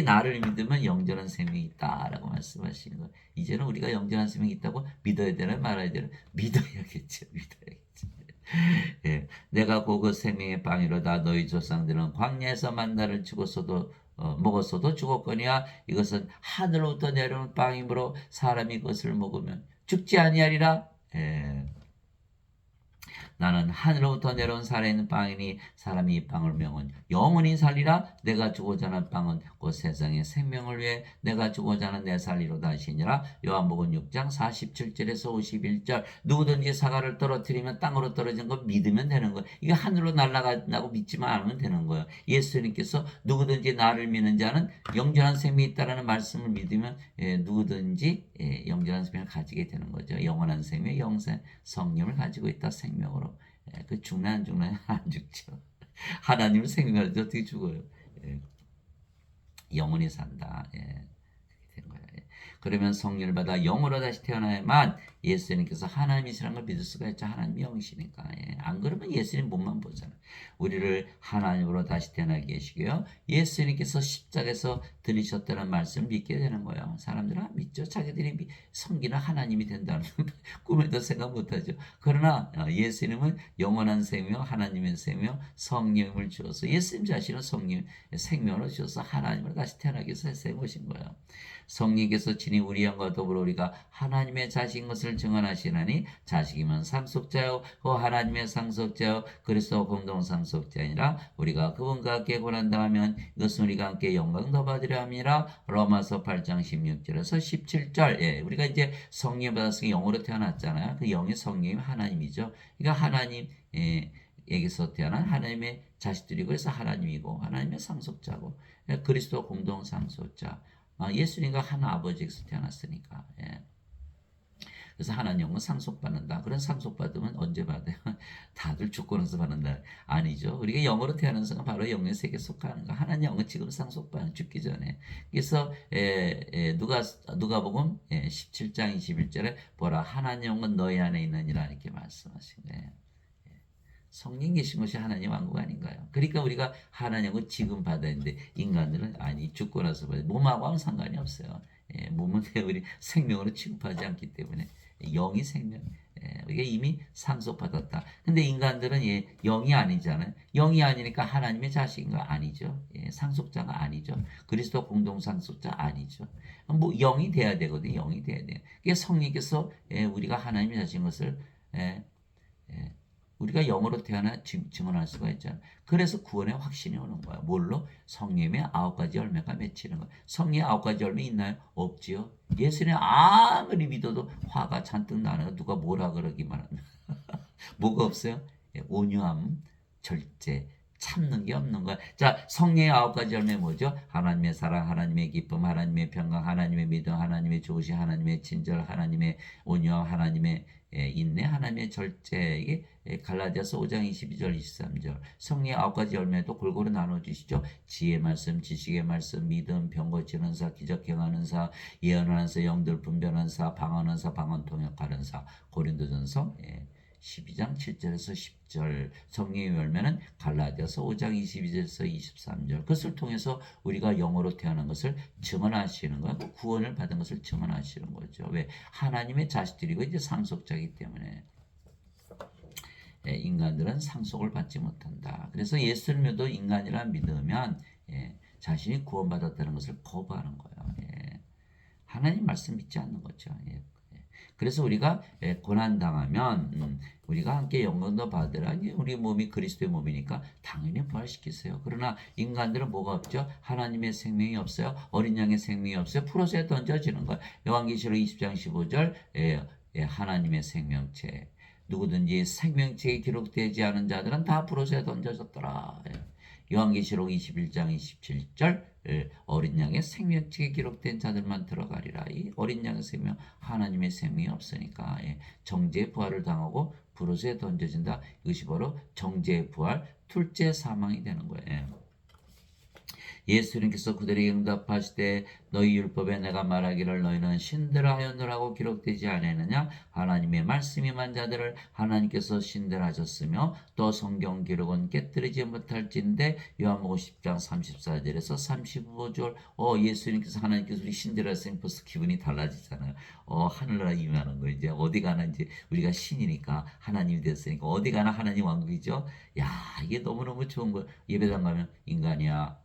나를 믿으면 영존한 생명이 있다라고 말씀하시는 거예요. 이제는 우리가 영존한 생명이 있다고 믿어야 되나 말아야 되나? 믿어야겠죠. 내가 그 생명의 빵이로다. 너희 조상들은 광야에서 만나를 죽었어도 먹었어도 죽었거니와 이것은 하늘로부터 내려오는 빵이므로 사람이 그것을 먹으면 죽지 아니하리라. 나는 하늘로부터 내려온 살아있는 빵이니 사람이 이 빵을 먹으면 영원히 살리라. 내가 주고자 하는 빵은 곧 세상의 생명을 위해 내가 주고자 하는 내 살리로다 하시니라. 요한복음 6장 47절에서 51절. 누구든지 사과를 떨어뜨리면 땅으로 떨어진 거 믿으면 되는 거예요. 이게 하늘로 날아간다고 믿지만 않으면 되는 거예요. 예수님께서 누구든지 나를 믿는 자는 영존한 생명이 있다라는 말씀을 믿으면 누구든지 영존한 생명을 가지게 되는 거죠. 영원한 생명, 영생, 성령을 가지고 있다 생명으로. 그 죽나 안 죽나요? 안 죽죠. 하나님은 생명할 때 어떻게 죽어요? 예, 영원히 산다. 예, 그렇게 된 거예요. 예. 그러면 성령을 받아 영으로 다시 태어나야만 예수님께서 하나님이시라는 걸 믿을 수가 있죠. 하나님이 영이시니까. 예. 안 그러면 예수님 몸만 보잖아요. 우리를 하나님으로 다시 태어나게 하시고요. 예수님께서 십자가에서 들리셨다는 말씀을 믿게 되는 거예요. 사람들은 안 믿죠. 자기들이 섬기는 하나님이 된다는 꿈에도 생각 못하죠. 그러나 예수님은 영원한 생명, 하나님의 생명, 성령을 주어서 예수님 자신은 성령, 생명을 주어서 하나님으로 다시 태어나기 위해서 세상에 오신 거예요. 성령께서 친히 우리 영과 더불어 우리가 하나님의 자식인 것을 증언하시나니 자식이면 상속자요 그 하나님의 상속자요 그리스도 공동 상속자이니라 우리가 그분과 함께 고난당하면 이것은 우리가 함께 영광 더 받으려 함이라 로마서 8장 16절에서 17절. 예, 우리가 이제 성령 받았으니 영으로 태어났잖아요. 그 영의 성령이 하나님이죠. 그러니까 하나님 에게서 태어난 하나님의 자식들이고 그래서 하나님이고 하나님의 상속자고 그리스도 공동 상속자. 예수님과 한 아버지에게서 태어났으니까. 예. 그래서 하나님 영은 상속받는다. 그런 상속받으면 언제 받아요? 다들 죽고 나서 받는다. 아니죠. 우리가 영으로 태어난 순간 바로 영의 세계에 속하는 거. 하나님 영은 지금 상속받는 죽기 전에. 그래서 누가복음 17장 21절에 보라 하나님 영은 너희 안에 있느니라 이렇게 말씀하신 거예요. 성령 계신 것이 하나님 왕국 아닌가요? 그러니까 우리가 하나님을 지금 받아야 되는데 인간들은 아니 죽고 나서 받아요. 몸하고 아무 상관이 없어요. 몸은 우리 생명으로 취급하지 않기 때문에 영이 생명. 우리가 이미 상속받았다. 근데 인간들은 영이 아니잖아요. 영이 아니니까 하나님의 자식인 거 아니죠. 상속자가 아니죠. 그리스도 공동 상속자 아니죠. 뭐 영이 돼야 되거든요. 영이 돼야 돼요. 그게 성령께서 우리가 하나님의 자식인 것을 우리가 영으로 태어나 증언할 수가 있잖아요. 그래서 구원의 확신이 오는 거야. 뭘로? 성령의 9가지 열매가 맺히는 거야. 성령의 9가지 열매 있나요? 없지요. 예수님 아무리 믿어도 화가 잔뜩 나는 누가 뭐라 그러기만 하면 뭐가 없어요? 온유함, 절제, 참는 게 없는 거야. 자, 성령의 9가지 열매 뭐죠? 하나님의 사랑, 하나님의 기쁨, 하나님의 평강, 하나님의 믿음, 하나님의 조시, 하나님의 친절, 하나님의 온유함, 하나님의 인내, 하나님의 절제. 이게 갈라디아서 5장 22절 23절. 성령의 9가지 열매도 골고루 나눠주시죠. 지혜 말씀, 지식의 말씀, 믿음, 병 고치는 사, 기적 행하는 사, 예언하는 사, 영들 분별하는 사, 방언하는 사, 방언 통역하는 사. 고린도전서 12장 7절에서 10절. 성령의 열매는 갈라디아서 5장 22절에서 23절. 그것을 통해서 우리가 영으로 태어난 것을 증언하시는 거예요. 구원을 받은 것을 증언하시는 거죠. 왜? 하나님의 자식들이고 이제 상속자이기 때문에. 인간들은 상속을 받지 못한다. 그래서 예수를 믿어 인간이라 믿으면 자신이 구원받았다는 것을 거부하는 거예요. 하나님 말씀 믿지 않는 거죠. 그래서 우리가 고난당하면 우리가 함께 영광도 받으라. 우리 몸이 그리스도의 몸이니까 당연히 부활시키세요. 그러나 인간들은 뭐가 없죠? 하나님의 생명이 없어요. 어린 양의 생명이 없어요. 풀어서 던져지는 거예요. 요한계시록 20장 15절 하나님의 생명체. 누구든지 생명체에 기록되지 않은 자들은 다 불옷에 던져졌더라. 요한계시록 21장 27절 어린 양의 생명책에 기록된 자들만 들어가리라. 이 어린 양의 생명 하나님의 생명이 없으니까 정죄의 부활을 당하고 불옷에 던져진다. 이것이 바로 정죄의 부활, 둘째 사망이 되는 거예요. 예수님께서 그들에게 응답하시되 너희 율법에 내가 말하기를 너희는 신들하였느라고 기록되지 않았느냐. 하나님의 말씀이 만 자들을 하나님께서 신들하셨으며 또 성경 기록은 깨뜨리지 못할진대. 요한복음 10장 34절에서 35절. 예수님께서 하나님께서 우리 신들하셨으니 벌써 기분이 달라지잖아요. 하늘나라 임하는 거 이제 어디 가나 이제 우리가 신이니까 하나님이 됐으니까 어디 가나 하나님 왕국이죠. 야, 이게 너무너무 좋은 거예요. 예배당 가면 인간이야.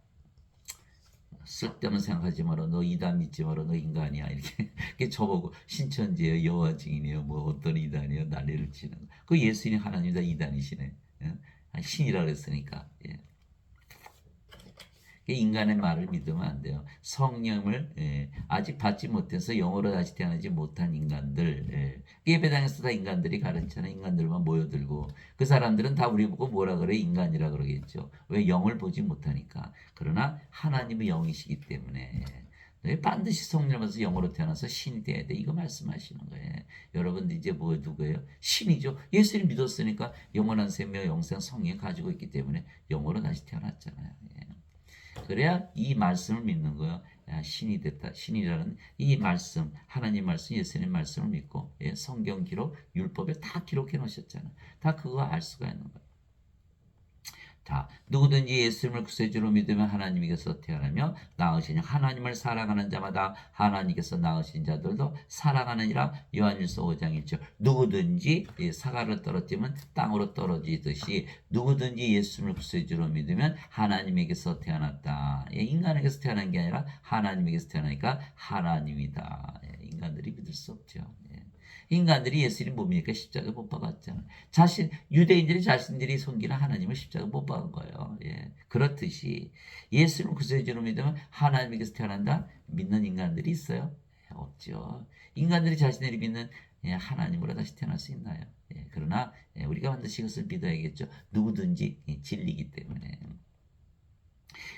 쓸데없는 생각하지 마라. 너 이단 믿지 마라. 너 인간이야. 이렇게 저보고 신천지예요. 여호와 증인이에요. 뭐 어떤 이단이에요. 난리를 치는 거. 그 예수님 하나님 다 이단이시네. 신이라 그랬으니까. 인간의 말을 믿으면 안 돼요. 성령을 아직 받지 못해서 영으로 다시 태어나지 못한 인간들. 예배당에서 다 인간들이 가르치는 인간들만 모여들고 그 사람들은 다 우리 보고 뭐라 그래? 인간이라 그러겠죠. 왜? 영을 보지 못하니까. 그러나 하나님의 영이시기 때문에 너희 반드시 성령을 받아서 영으로 태어나서 신이 돼야 돼. 이거 말씀하시는 거예요. 여러분들 이제 뭐 누구예요? 신이죠. 예수님 믿었으니까 영원한 생명, 영생, 성령 가지고 있기 때문에 영으로 다시 태어났잖아요. 예. 그래야 이 말씀을 믿는 거예요. 야, 신이 됐다. 신이라는 이 말씀, 하나님 말씀, 예수님 말씀을 믿고 예, 성경 기록, 율법에 다 기록해 놓으셨잖아요. 다 그거 알 수가 있는 거예요. 자, 누구든지 예수님을 구세주로 믿으면 하나님께서 태어나며 낳으신 하나님을 사랑하는 자마다 하나님께서 낳으신 자들도 사랑하느니라. 요한일서 5장 1절. 누구든지 사과를 떨어뜨리면 땅으로 떨어지듯이 누구든지 예수님을 구세주로 믿으면 하나님에게서 태어났다. 인간에게서 태어난 게 아니라 하나님에게서 태어나니까 하나님이다. 인간들이 믿을 수 없죠. 인간들이 예수님 뭡니까? 십자가 못 박았잖아요. 유대인들이 자신들이 섬기는 하나님을 십자가 못 박은 거예요. 예. 그렇듯이 예수님을 구세주로 믿으면 하나님에게서 태어난다? 믿는 인간들이 있어요? 예, 없죠. 인간들이 자신들이 믿는 하나님으로 다시 태어날 수 있나요? 예, 그러나 우리가 반드시 이것을 믿어야겠죠. 누구든지 진리이기 때문에.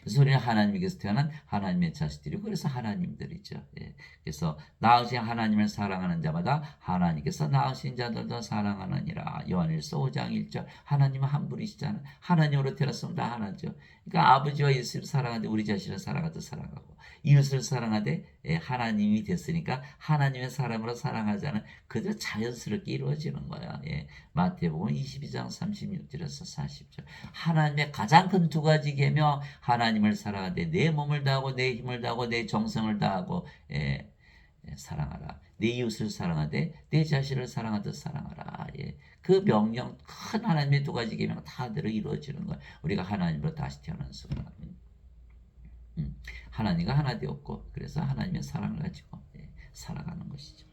그래서 우리는 하나님께서 태어난 하나님의 자식들이고 그래서 하나님들이죠. 예. 그래서 낳으신 하나님을 사랑하는 자마다 하나님께서 낳으신 자들도 사랑하느니라. 요한일서 5장 1절. 하나님은 한 분이시잖아요. 하나님으로 태어났으면 다 하나죠. 그러니까 아버지와 예수를 사랑하되 우리 자신을 사랑하듯 사랑하고 이웃을 사랑하되 하나님이 됐으니까 하나님의 사람으로 사랑하자는 그대로 자연스럽게 이루어지는 거야. 예. 마태복음 22장 36절에서 40절. 하나님의 가장 큰 두 가지 계명, 하나님을 사랑하되 내 몸을 다하고 내 힘을 다하고 내 정성을 다하고 사랑하라. 내 이웃을 사랑하되 내 자신을 사랑하듯 사랑하라. 예. 그 명령, 큰 하나님의 두 가지 계명 다대로 이루어지는 거야. 우리가 하나님으로 다시 태어난 순간. 하나님과 하나 되었고 그래서 하나님의 사랑을 가지고 살아가는 것이죠.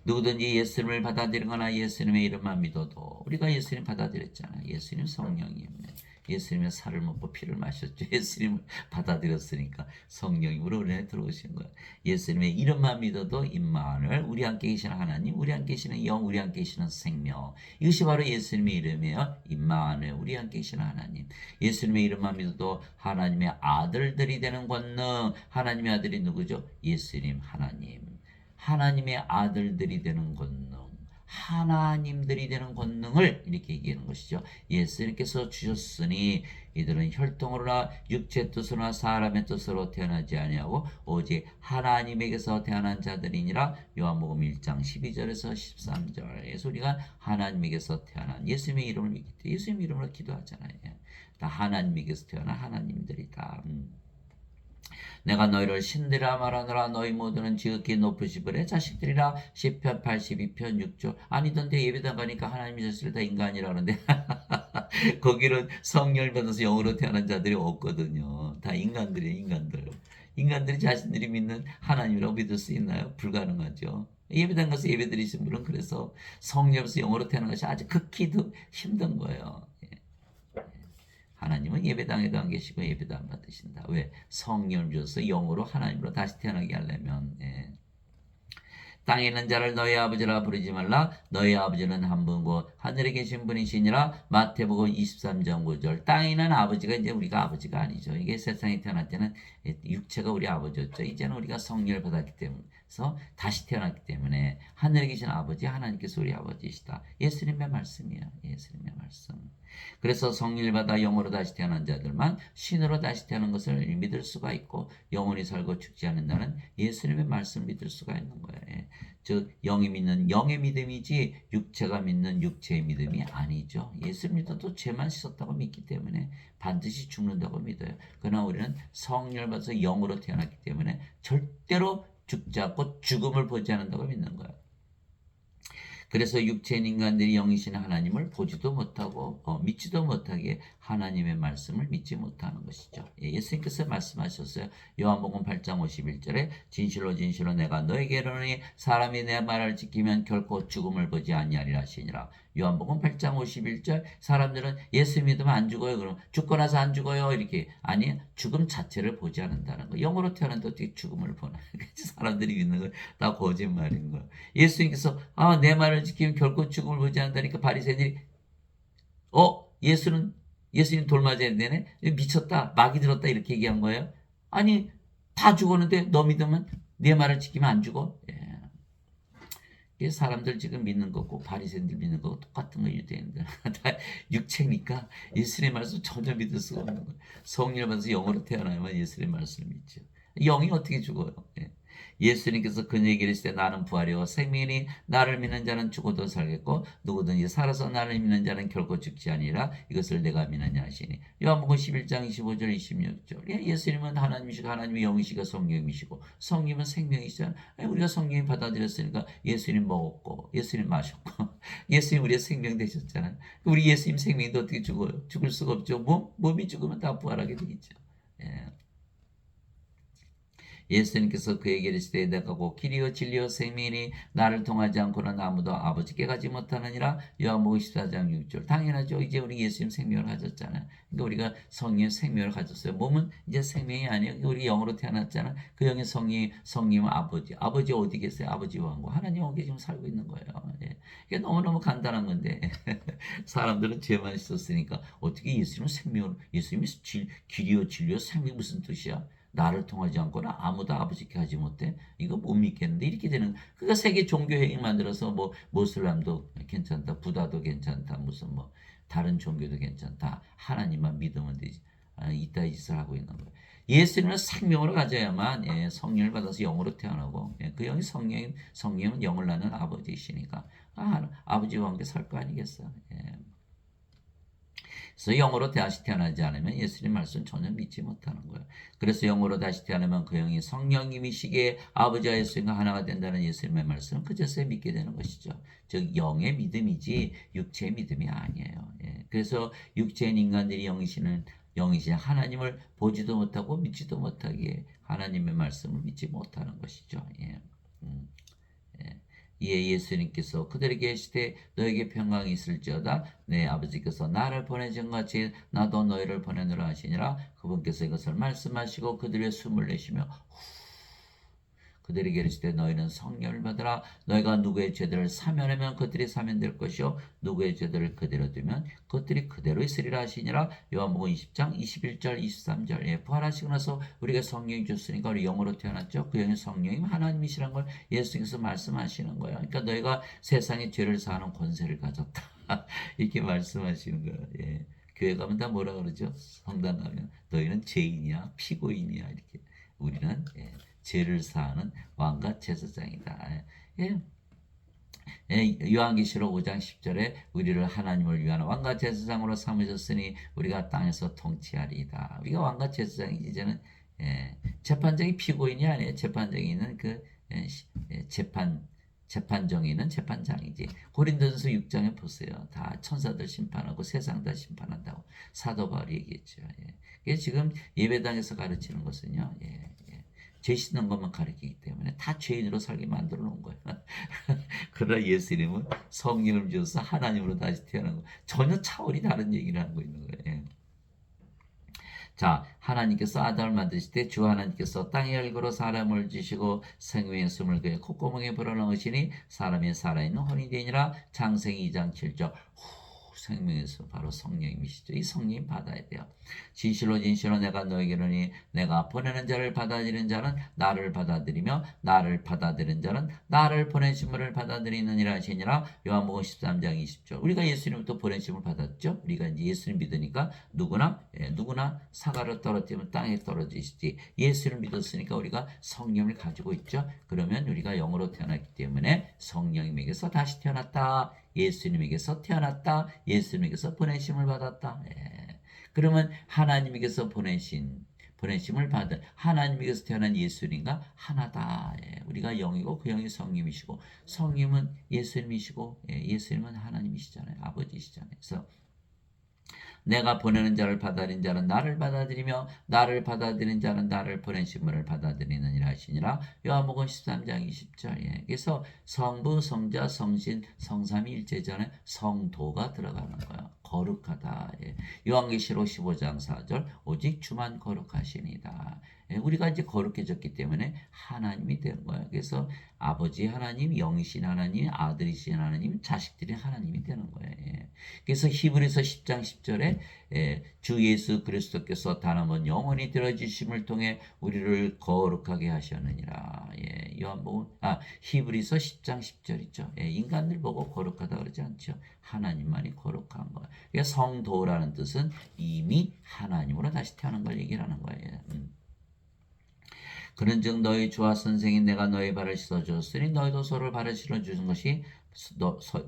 누구든지 예수님을 받아들이거나 예수님의 이름만 믿어도 우리가 예수님 받아들였잖아요. 예수님 성령이었네. 예수님의 살을 먹고 피를 마셨죠. 예수님을 받아들였으니까 성령이 우리 안에 들어오신 거예요. 예수님의 이름만 믿어도 임마누엘, 우리 함께 계시는 하나님, 우리 함께 계시는 영, 우리 함께 계시는 생명. 이것이 바로 예수님의 이름이에요. 임마누엘, 우리 함께 계시는 하나님. 예수님의 이름만 믿어도 하나님의 아들들이 되는 권능. 하나님의 아들이 누구죠? 예수님 하나님. 하나님의 아들들이 되는 권능. 하나님들이 되는 권능을 이렇게 얘기하는 것이죠. 예수님께서 주셨으니 이들은 혈통으로나 육체 뜻으로나 사람의 뜻으로 태어나지 아니하고 오직 하나님에게서 태어난 자들이니라. 요한복음 1장 12절에서 13절. 그래서 우리가 하나님에게서 태어난 예수님의 이름을 믿기 때문에 예수님 이름으로 기도하잖아요. 다 하나님에게서 태어난 하나님들이다. 내가 너희를 신들이라 말하노라. 너희 모두는 지극히 높으시으래 자식들이라. 시편 82편 6절. 아니던데 예배당 가니까 하나님의 자식들 다 인간이라 그러는데 거기는 성령을 받아서 영으로 태어난 자들이 없거든요. 다 인간들이에요. 인간들이 자신들이 믿는 하나님이라고 믿을 수 있나요? 불가능하죠. 예배당 가서 예배 드리신 분은 그래서 성령에서 영으로 태어난 것이 아주 극히 힘든 거예요. 하나님은 예배당에도 안 계시고 예배도 안 받으신다. 왜? 성령을 주셔서 영으로 하나님으로 다시 태어나게 하려면. 땅에 있는 자를 너희 아버지라 부르지 말라. 너희 아버지는 한 분고 하늘에 계신 분이시니라. 마태복음 23장 9절. 땅에 있는 아버지가 이제 우리가 아버지가 아니죠. 이게 세상에 태어날 때는 육체가 우리 아버지였죠. 이제는 우리가 성령을 받았기 때문에 다시 태어났기 때문에 하늘에 계신 아버지 하나님께서 우리 아버지이시다. 예수님의 말씀이야. 예수님의 말씀. 그래서 성령을 받아 영으로 다시 태어난 자들만 신으로 다시 태어난 것을 믿을 수가 있고 영원히 살고 죽지 않는 자는 예수님의 말씀을 믿을 수가 있는 거예요. 즉 영이 믿는 영의 믿음이지 육체가 믿는 육체의 믿음이 아니죠. 예수 믿어도 죄만 씻었다고 믿기 때문에 반드시 죽는다고 믿어요. 그러나 우리는 성령을 받아서 영으로 태어났기 때문에 절대로 죽지 않고 죽음을 보지 않는다고 믿는 거예요. 그래서 육체인 인간들이 영이신 하나님을 보지도 못하고 믿지도 못하게 하나님의 말씀을 믿지 못하는 것이죠. 예수님께서 말씀하셨어요. 요한복음 8장 51절에 진실로 진실로 내가 너에게 이르노니 사람이 내 말을 지키면 결코 죽음을 보지 아니하리라 하시니라. 요한복음 8장 51절. 사람들은 예수 믿으면 안 죽어요. 그럼 죽고 나서 안 죽어요. 이렇게. 아니, 죽음 자체를 보지 않는다는 거. 영으로 태어났는데 어떻게 죽음을 보나. 사람들이 믿는 건 다 거짓말인 거예요. 예수님께서 내 말을 지키면 결코 죽음을 보지 않는다니까 바리새인들이 예수님 돌 맞아야 되네. 미쳤다. 마귀 들었다. 이렇게 얘기한 거예요. 아니, 다 죽었는데 너 믿으면 내 말을 지키면 안 죽어? 예. 이게 사람들 지금 믿는 거고 바리새인들 믿는 거고 똑같은 거 유대인들 다 육체니까 예수님의 말씀 전혀 믿을 수가 없는 거예요. 성령을 받아서 영으로 태어나면 예수님의 말씀을 믿죠. 영이 어떻게 죽어요? 예. 예수님께서 그 얘기를 했을 때 나는 부활이요 생명이니 나를 믿는 자는 죽어도 살겠고 누구든지 살아서 나를 믿는 자는 결코 죽지 아니라 이것을 내가 믿느냐 하시니 요한복음 11장 25절 26절 예수님은 하나님이시고 하나님의 영이시고 성령이시고 성령은 생명이시잖아요. 우리가 성령이 받아들였으니까 예수님 먹었고 예수님 마셨고 예수님 우리의 생명 되셨잖아요. 우리 예수님 생명인데 어떻게 죽어요? 죽을 수가 없죠. 몸이 죽으면 다 부활하게 되겠죠. 예. 예수님께서 그에게 이르시되 내가 곧 길이요 진리요 생명이니 나를 통하지 않고는 아무도 아버지께 가지 못하느니라. 요한복음 14장 6절. 당연하죠. 이제 우리 예수님 생명을 가졌잖아요. 그러니까 우리가 성령의 생명을 가졌어요. 몸은 이제 생명이 아니에요. 우리 영으로 태어났잖아. 그 영의 성령은 아버지. 아버지 어디 계세요? 아버지 왕고 하나님 왕국에 지금 살고 있는 거예요. 예. 이게 너무너무 간단한 건데 사람들은 죄만 있었으니까 어떻게 예수님은 생명을 예수님이 길이요 진리요 생명 무슨 뜻이야? 나를 통하지 않고는 아무도 아버지께 가지 못해. 이거 못 믿겠는데 이렇게 되는. 그러니까 세계 종교 회의 만들어서 뭐 모슬람도 괜찮다, 부다도 괜찮다, 무슨 뭐 다른 종교도 괜찮다. 하나님만 믿으면 되지. 이따위 짓을 하고 있는 거예요. 예수님은 생명으로 가져야만 성령을 받아서 영으로 태어나고 그 영이 성령은 영을 낳는 아버지이시니까 아버지와 함께 살 거 아니겠어. 그래서 영으로 다시 태어나지 않으면 예수님 말씀 전혀 믿지 못하는 거예요. 그래서 영으로 다시 태어나면 그 영이 성령님이시기에 아버지와 예수님과 하나가 된다는 예수님의 말씀을 그제서야 믿게 되는 것이죠. 즉 영의 믿음이지 육체의 믿음이 아니에요. 그래서 육체인 인간들이 영이신 하나님을 보지도 못하고 믿지도 못하기에 하나님의 말씀을 믿지 못하는 것이죠. 이에 예수님께서 그들에게 계시되 너에게 평강이 있을지어다 내 아버지께서 나를 보내신 같이 나도 너희를 보내노라 하시니라. 그분께서 이것을 말씀하시고 그들의 숨을 내쉬며 그들에게 이르시되 너희는 성령을 받으라. 너희가 누구의 죄들을 사면하면 그들이 사면될 것이요 누구의 죄들을 그대로 두면 그들이 그대로 있으리라 하시니라. 요한복음 20장 21절 23절. 부활하시고 나서 우리가 성령이 줬으니까 우리 영으로 태어났죠. 그 영이 성령이 하나님이시란 걸 예수님께서 말씀하시는 거예요. 그러니까 너희가 세상의 죄를 사하는 권세를 가졌다. 이렇게 말씀하시는 거예요. 교회 가면 다 뭐라 그러죠? 성당 가면 너희는 죄인이야 피고인이야 이렇게. 우리는 죄를 사하는 왕과 제사장이다. 요한계시록 5장 10절에 우리를 하나님을 위한 왕과 제사장으로 삼으셨으니 우리가 땅에서 통치하리이다. 우리가 왕과 제사장이지. 이제는 재판장이 피고인이 아니에요. 재판장이는 재판정의는 재판장이지. 고린도전서 6장에 보세요. 다 천사들 심판하고 세상 다 심판한다고 사도 바울이 얘기했죠. 이게 지금 예배당에서 가르치는 것은요. 죄 씻는 것만 가르치기 때문에 다 죄인으로 살게 만들어 놓은 거예요. 그러나 예수님은 성령을 주셔서 하나님으로 다시 태어난 거. 전혀 차원이 다른 얘기를 하고 있는 거예요. 자, 하나님께서 아담을 만드실 때 주 하나님께서 땅의 열고로 사람을 주시고 생명의 숨을 그의 콧구멍에 불어넣으시니 사람이 살아있는 혼이 되니라. 창세기 2장 7절. 생명에서 바로 성령님이시죠. 이 성령님 받아야 돼요. 진실로 내가 너에게 이르니 내가 보내는 자를 받아들이는 자는 나를 받아들이며 나를 받아들이는 자는 나를 보내심을 받아들이느니라 하시니라. 요한복음 13장 20절. 우리가 예수님부터 보내심을 받았죠. 우리가 이제 예수님 믿으니까 누구나 사과를 떨어뜨리면 땅에 떨어지시지. 예수를 믿었으니까 우리가 성령을 가지고 있죠. 그러면 우리가 영으로 태어났기 때문에 성령님에게서 다시 태어났다. 예수님에게서 태어났다. 예수님에게서 보내심을 받았다. 그러면 하나님에게서 보내심을 받은 하나님에게서 태어난 예수님과 하나다. 우리가 영이고 그 영이 성령이시고 성령은 예수님이시고 예수님은 하나님이시잖아요. 아버지시잖아요. 그래서 내가 보내는 자를 받아들인 자는 나를 받아들이며 나를 받아들인 자는 나를 보내심을 받아들이느니라 하시니라. 요한복음 13장 20절. 그래서 성부, 성자, 성신, 성삼위 일체전에 성도가 들어가는 거야. 거룩하다. 요한계시록 15장 4절. 오직 주만 거룩하시니다. 우리가 이제 거룩해졌기 때문에 하나님이 되는 거예요. 그래서 아버지 하나님, 영이신 하나님, 아들이신 하나님, 자식들이 하나님이 되는 거예요. 그래서 히브리서 10장 10절에 주 예수 그리스도께서 단 한 번 영원히 들어주심을 통해 우리를 거룩하게 하셨느니라. 요한복음 히브리서 10장 10절 있죠. 인간들 보고 거룩하다 그러지 않죠. 하나님만이 거룩한 거예요. 그러니까 성도라는 뜻은 이미 하나님으로 다시 태어난 걸 얘기하는 거예요. 그런즉 너희 주와 선생인 내가 너희 발을 씻어주었으니 너희도 서로 발을 씻어주는 것이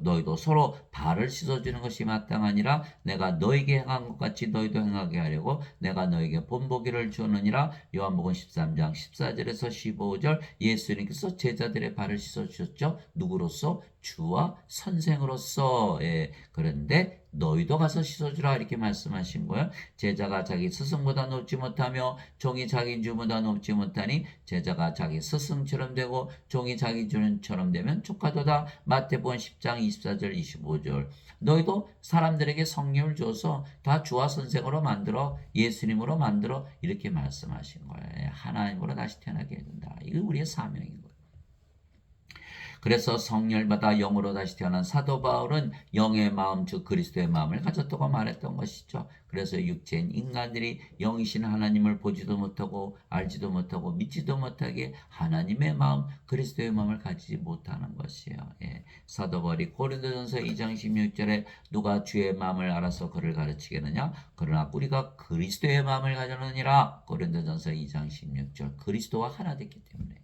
너희도 서로 발을 씻어주는 것이 마땅하니라. 내가 너에게 행한 것 같이 너희도 행하게 하려고 내가 너에게 본보기를 주었느니라. 요한복음 13장 14절에서 15절. 예수님께서 제자들의 발을 씻어주셨죠. 누구로서? 주와 선생으로서. 그런데 너희도 가서 씻어주라 이렇게 말씀하신 거예요. 제자가 자기 스승보다 높지 못하며 종이 자기 주보다 높지 못하니 제자가 자기 스승처럼 되고 종이 자기 주처럼 되면 족하도다. 마태복음 10장 24절 25절. 너희도 사람들에게 성령을 줘서 다 주와 선생으로 만들어 예수님으로 만들어 이렇게 말씀하신 거예요. 하나님으로 다시 태어나게 해준다. 이거 우리의 사명인 거예요. 그래서 성령을 받아 영으로 다시 태어난 사도 바울은 영의 마음 즉 그리스도의 마음을 가졌다고 말했던 것이죠. 그래서 육체인 인간들이 영이신 하나님을 보지도 못하고 알지도 못하고 믿지도 못하게 하나님의 마음 그리스도의 마음을 가지지 못하는 것이에요. 사도 바울이 고린도전서 2장 16절에 누가 주의 마음을 알아서 그를 가르치겠느냐? 그러나 우리가 그리스도의 마음을 가졌느니라. 고린도전서 2장 16절. 그리스도와 하나 됐기 때문에.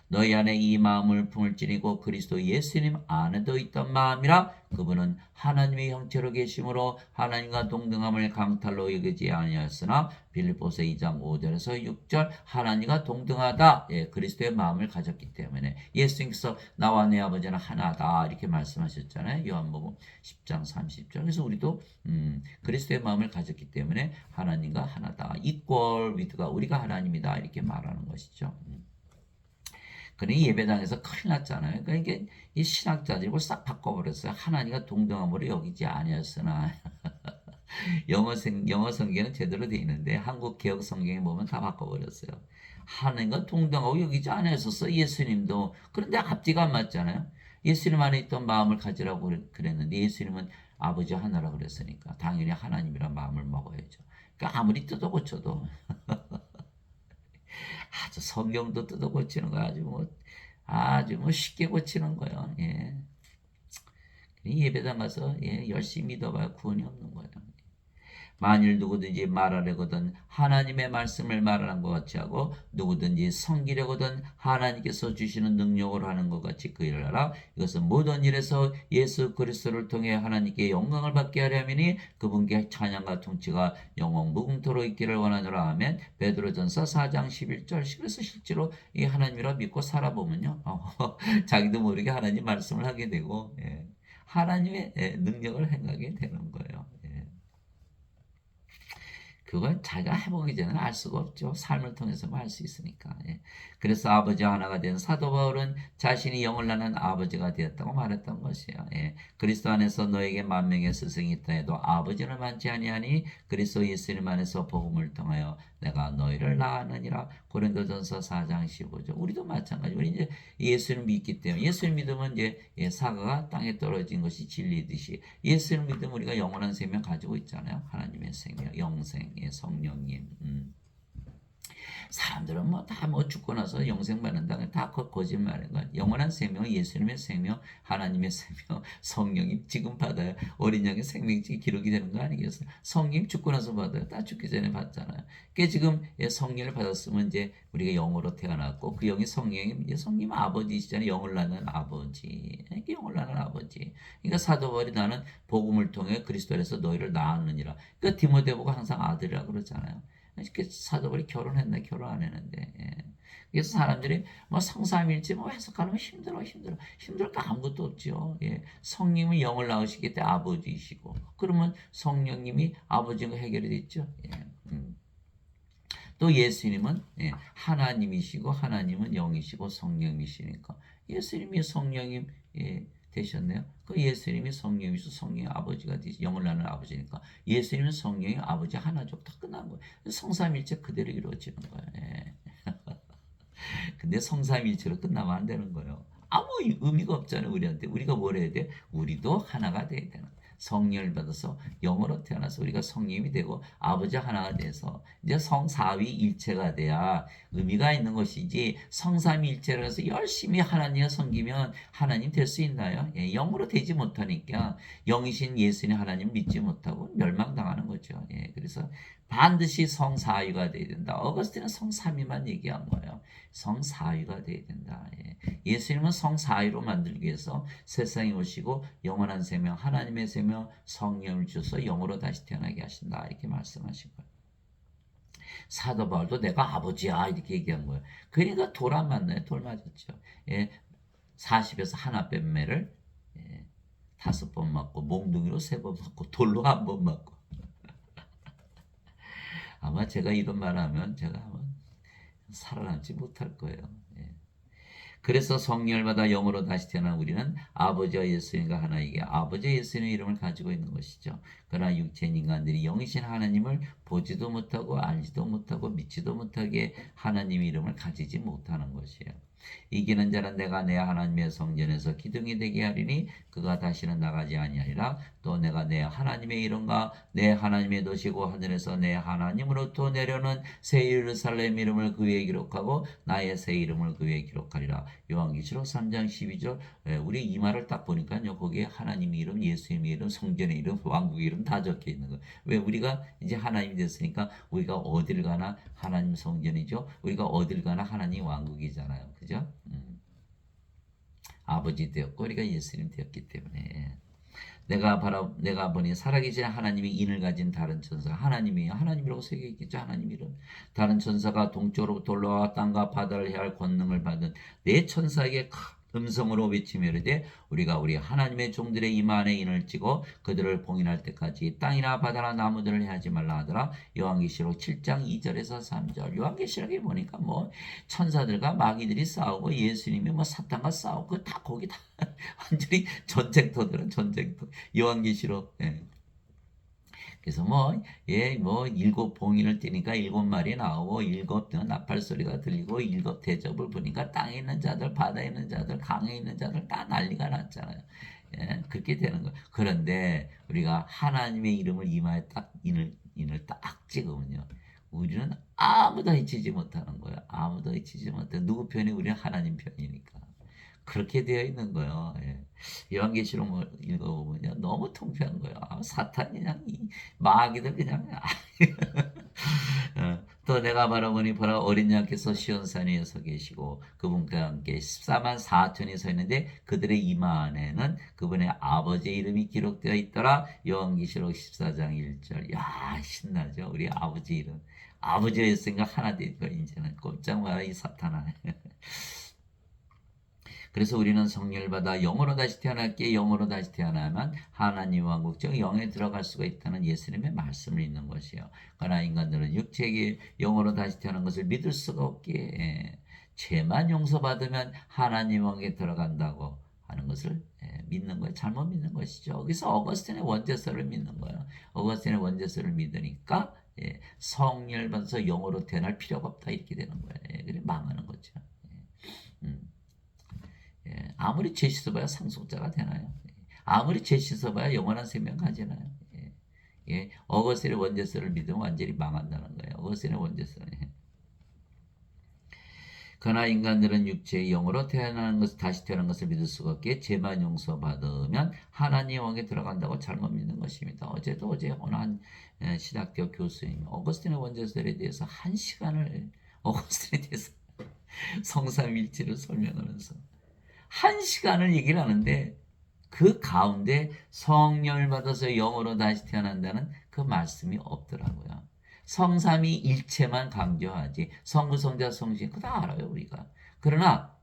너희 안에 이 마음을 품을지니고 그리스도 예수님 안에도 있던 마음이라. 그분은 하나님의 형체로 계심으로 하나님과 동등함을 강탈로 여기지 아니하였으나 빌립보서 2장 5절에서 6절 하나님과 동등하다. 그리스도의 마음을 가졌기 때문에 예수님께서 나와 내 아버지는 하나다 이렇게 말씀하셨잖아요. 요한복음 10장 30절. 그래서 우리도 그리스도의 마음을 가졌기 때문에 하나님과 하나다. equal with가 우리가 하나님이다 이렇게 말하는 것이죠. 그러니 예배당에서 큰일 났잖아요. 그러니까 이 신학자들이 그걸 싹 바꿔버렸어요. 하나님과 동등함으로 여기지 아니었으나 영어 성경은 제대로 돼 있는데 한국 개혁 성경에 보면 다 바꿔버렸어요. 하나님과 동등하고 여기지 아니었었어. 예수님도. 그런데 앞뒤가 안 맞잖아요. 예수님 안에 있던 마음을 가지라고 그랬는데 예수님은 아버지 하나라고 그랬으니까 당연히 하나님이란 마음을 먹어야죠. 그러니까 아무리 뜯어 고쳐도 아주 성경도 뜯어 고치는 거 아주 뭐 쉽게 고치는 거예요. 예배당 가서 열심히 믿어봐야 구원이 없는 거예요. 만일 누구든지 말하려거든 하나님의 말씀을 말하는 것 같이 하고 누구든지 섬기려거든 하나님께서 주시는 능력으로 하는 것 같이 그 일을 하라. 이것은 모든 일에서 예수 그리스도를 통해 하나님께 영광을 받게 하려 함이니 그분께 찬양과 통치가 영원 무궁토록 있기를 원하노라. 아멘. 베드로전서 4장 11절. 그래서 실제로 이 하나님이라 믿고 살아보면요 자기도 모르게 하나님 말씀을 하게 되고 하나님의 능력을 행하게 되는 거예요. 그건 자기가 해보기 전에 알 수가 없죠. 삶을 통해서만 알 수 있으니까. 그래서 아버지 하나가 된 사도 바울은 자신이 영을 낳는 아버지가 되었다고 말했던 것이에요. 그리스도 안에서 너에게 만명의 스승이 있다 해도 아버지는 많지 아니하니 그리스도 예수님 안에서 복음을 통하여 내가 너희를 낳았느니라. 고린도전서 4장 15절. 우리도 마찬가지. 우리 이제 예수를 믿기 때문에 예수를 믿으면 이제 사과가 땅에 떨어진 것이 진리듯이 예수를 믿으면 우리가 영원한 생명 가지고 있잖아요. 하나님의 생명, 영생, 성령님. 사람들은 다 죽고 나서 영생 받는다는 다 거짓말인 거야. 영원한 생명은 예수님의 생명, 하나님의 생명, 성령이 지금 받아요. 어린 양의 생명이 기록이 되는 거 아니겠어요? 성령이 죽고 나서 받아요. 다 죽기 전에 받잖아요. 그게 지금 성령을 받았으면 이제 우리가 영으로 태어났고 그 영이 성령 아버지시잖아요. 영을 낳는 아버지. 이게 영을 낳는 아버지. 그러니까 사도 바울이 나는 복음을 통해 그리스도 안에서 너희를 낳았느니라. 그러니까 디모데보고 항상 아들이라고 그러잖아요. 사도 바울이 결혼했네, 결혼 안 했는데. 그래서 사람들이 성삼일체 해석하면 힘들 거 아무것도 없죠. 성령님이 영을 낳으시기 때문에 아버지이시고 그러면 성령님이 아버지가 해결이 됐죠. 또 예수님은 하나님이시고 하나님은 영이시고 성령이시니까 예수님이 성령님 되셨네요. 그 예수님이 성령이시고 성령의 아버지가 되시 영을 낳는 아버지니까 예수님은 성령의 아버지 하나죠. 다 끝난 거예요. 성삼일체 그대로 이루어지는 거예요. 근데 성삼일체로 끝나면 안 되는 거예요. 아무 의미가 없잖아요. 우리한테. 우리가 뭘 해야 돼? 우리도 하나가 돼야 되는 거예요. 성령을 받아서 영으로 태어나서 우리가 성령이 되고 아버지 하나가 돼서 이제 성사위일체가 돼야 의미가 있는 것이지 성삼위일체로 해서 열심히 하나님을 섬기면 하나님 될 수 있나요? 예, 영으로 되지 못하니까 영이신 예수님 하나님 믿지 못하고 멸망당하는 거죠. 예, 그래서 반드시 성사위가 돼야 된다. 어거스틴은 성삼위만 얘기한 거예요. 성사위가 돼야 된다. 예. 예수님은 성사위로 만들기 위해서 세상에 오시고 영원한 생명, 하나님의 생명, 성령을 주셔서 영으로 다시 태어나게 하신다. 이렇게 말씀하신 거예요. 사도 바울도 내가 아버지야 이렇게 얘기한 거예요. 그러니까 돌 안 맞나요? 돌 맞았죠. 예, 40에서 하나 뺀 매를 5번 맞고 몽둥이로 3번 맞고 돌로 1번 맞고 아마 제가 이런 말 하면 제가 아마 살아남지 못할 거예요. 예. 그래서 성령을 받아 영으로 다시 태어난 우리는 아버지와 예수님과 하나이게 아버지 예수님의 이름을 가지고 있는 것이죠. 그러나 육체인 인간들이 영이신 하나님을 보지도 못하고 알지도 못하고 믿지도 못하게 하나님의 이름을 가지지 못하는 것이에요. 이기는 자는 내가 내 하나님의 성전에서 기둥이 되게 하리니 그가 다시는 나가지 아니하리라. 또 내가 내 하나님의 이름과 내 하나님의 도시고 하늘에서 내 하나님으로부터 내려오는 새 예루살렘 이름을 그 위에 기록하고 나의 새 이름을 그 위에 기록하리라. 요한계시록 3장 12절. 우리 이 말을 딱 보니까요. 거기에 하나님의 이름, 예수님의 이름, 성전의 이름, 왕국의 이름 다 적혀 있는 거예요. 왜 우리가 이제 하나님이 됐으니까 우리가 어딜 가나 하나님 성전이죠. 우리가 어딜 가나 하나님 왕국이잖아요. 그죠? 아버지 되었고 우리가 예수님 되었기 때문에 내가 보니 살아계신 하나님이 인을 가진 다른 천사 하나님이에요. 하나님이라고 새겨 있겠죠. 하나님 이름. 다른 천사가 동쪽으로부터 올라와 땅과 바다를 해할 권능을 받은 네 천사에게 큰 음성으로 외치며 이르되 우리가 우리 하나님의 종들의 이마 안에 인을 찌고 그들을 봉인할 때까지 땅이나 바다나 나무들을 해하지 말라 하더라. 요한계시록 7장 2절에서 3절. 요한계시록에 보니까 뭐 천사들과 마귀들이 싸우고 예수님이 뭐 사탄과 싸우고 다 거기 다 완전히 전쟁터들은 전쟁터. 요한계시록. 예. 그래서 뭐 7봉인을 띄니까 7마리 나오고 7 나팔 소리가 들리고 7대접을 부니까 땅에 있는 자들, 바다에 있는 자들, 강에 있는 자들 다 난리가 났잖아요. 예, 그렇게 되는 거예요. 그런데 우리가 하나님의 이름을 이마에 딱 인을 딱 찍으면요. 우리는 아무도 해치지 못하는 거예요. 아무도 해치지 못해. 누구 편이 우리는 하나님 편이니까. 그렇게 되어 있는 거예요. 예. 요한계시록 뭐 읽어보면요. 너무 통쾌한 거예요. 사탄이 그냥 마귀들 그냥 또 내가 바라보니 보라 어린 양께서 시온산 위에 서 계시고 그분과 함께 14만 4천이 서 있는데 그들의 이마 안에는 그분의 아버지의 이름이 기록되어 있더라. 요한계시록 14장 1절. 야 신나죠. 우리 아버지 이름. 아버지의 생각 하나 되니까 이제는 꼼짝 마라 이 사탄아. 그래서 우리는 성령을 받아 영으로 다시 태어날게 영으로 다시 태어나면 하나님 왕국 즉 영에 들어갈 수가 있다는 예수님의 말씀을 읽는 것이요. 그러나 인간들은 육체에게 영으로 다시 태어난 것을 믿을 수가 없기에 죄만 용서받으면 하나님 왕국에 들어간다고 하는 것을 믿는 거예요. 잘못 믿는 것이죠. 여기서 어거스틴의 원죄서를 믿는 거예요. 어거스틴의 원죄서를 믿으니까 성령을 받아서 영으로 태어날 필요가 없다 이렇게 되는 거예요. 그래 망하는 거죠. 아무리 죄 씻어봐야 상속자가 되나요? 아무리 죄 씻어봐야 영원한 생명 가지나요? 어거스틴의 원죄서를 믿으면 완전히 망한다는 거예요. 어거스틴의 원죄서는. 그러나 인간들은 육체의 영으로 태어나는 것을 다시 태어난 것을 믿을 수가 없기에 죄만 용서받으면 하나님 왕에 들어간다고 잘못 믿는 것입니다. 어제 어느 한 신학교 교수님 어거스틴의 원죄서에 대해서 1시간을 어거스틴에 대해서 성삼일체를 설명하면서 1시간을 얘기를 하는데 그 가운데 성령을 받아서 영으로 다시 태어난다는 그 말씀이 없더라고요. 성삼위 일체만 강조하지 성부, 성자, 성신 그거 다 알아요 우리가. 그러나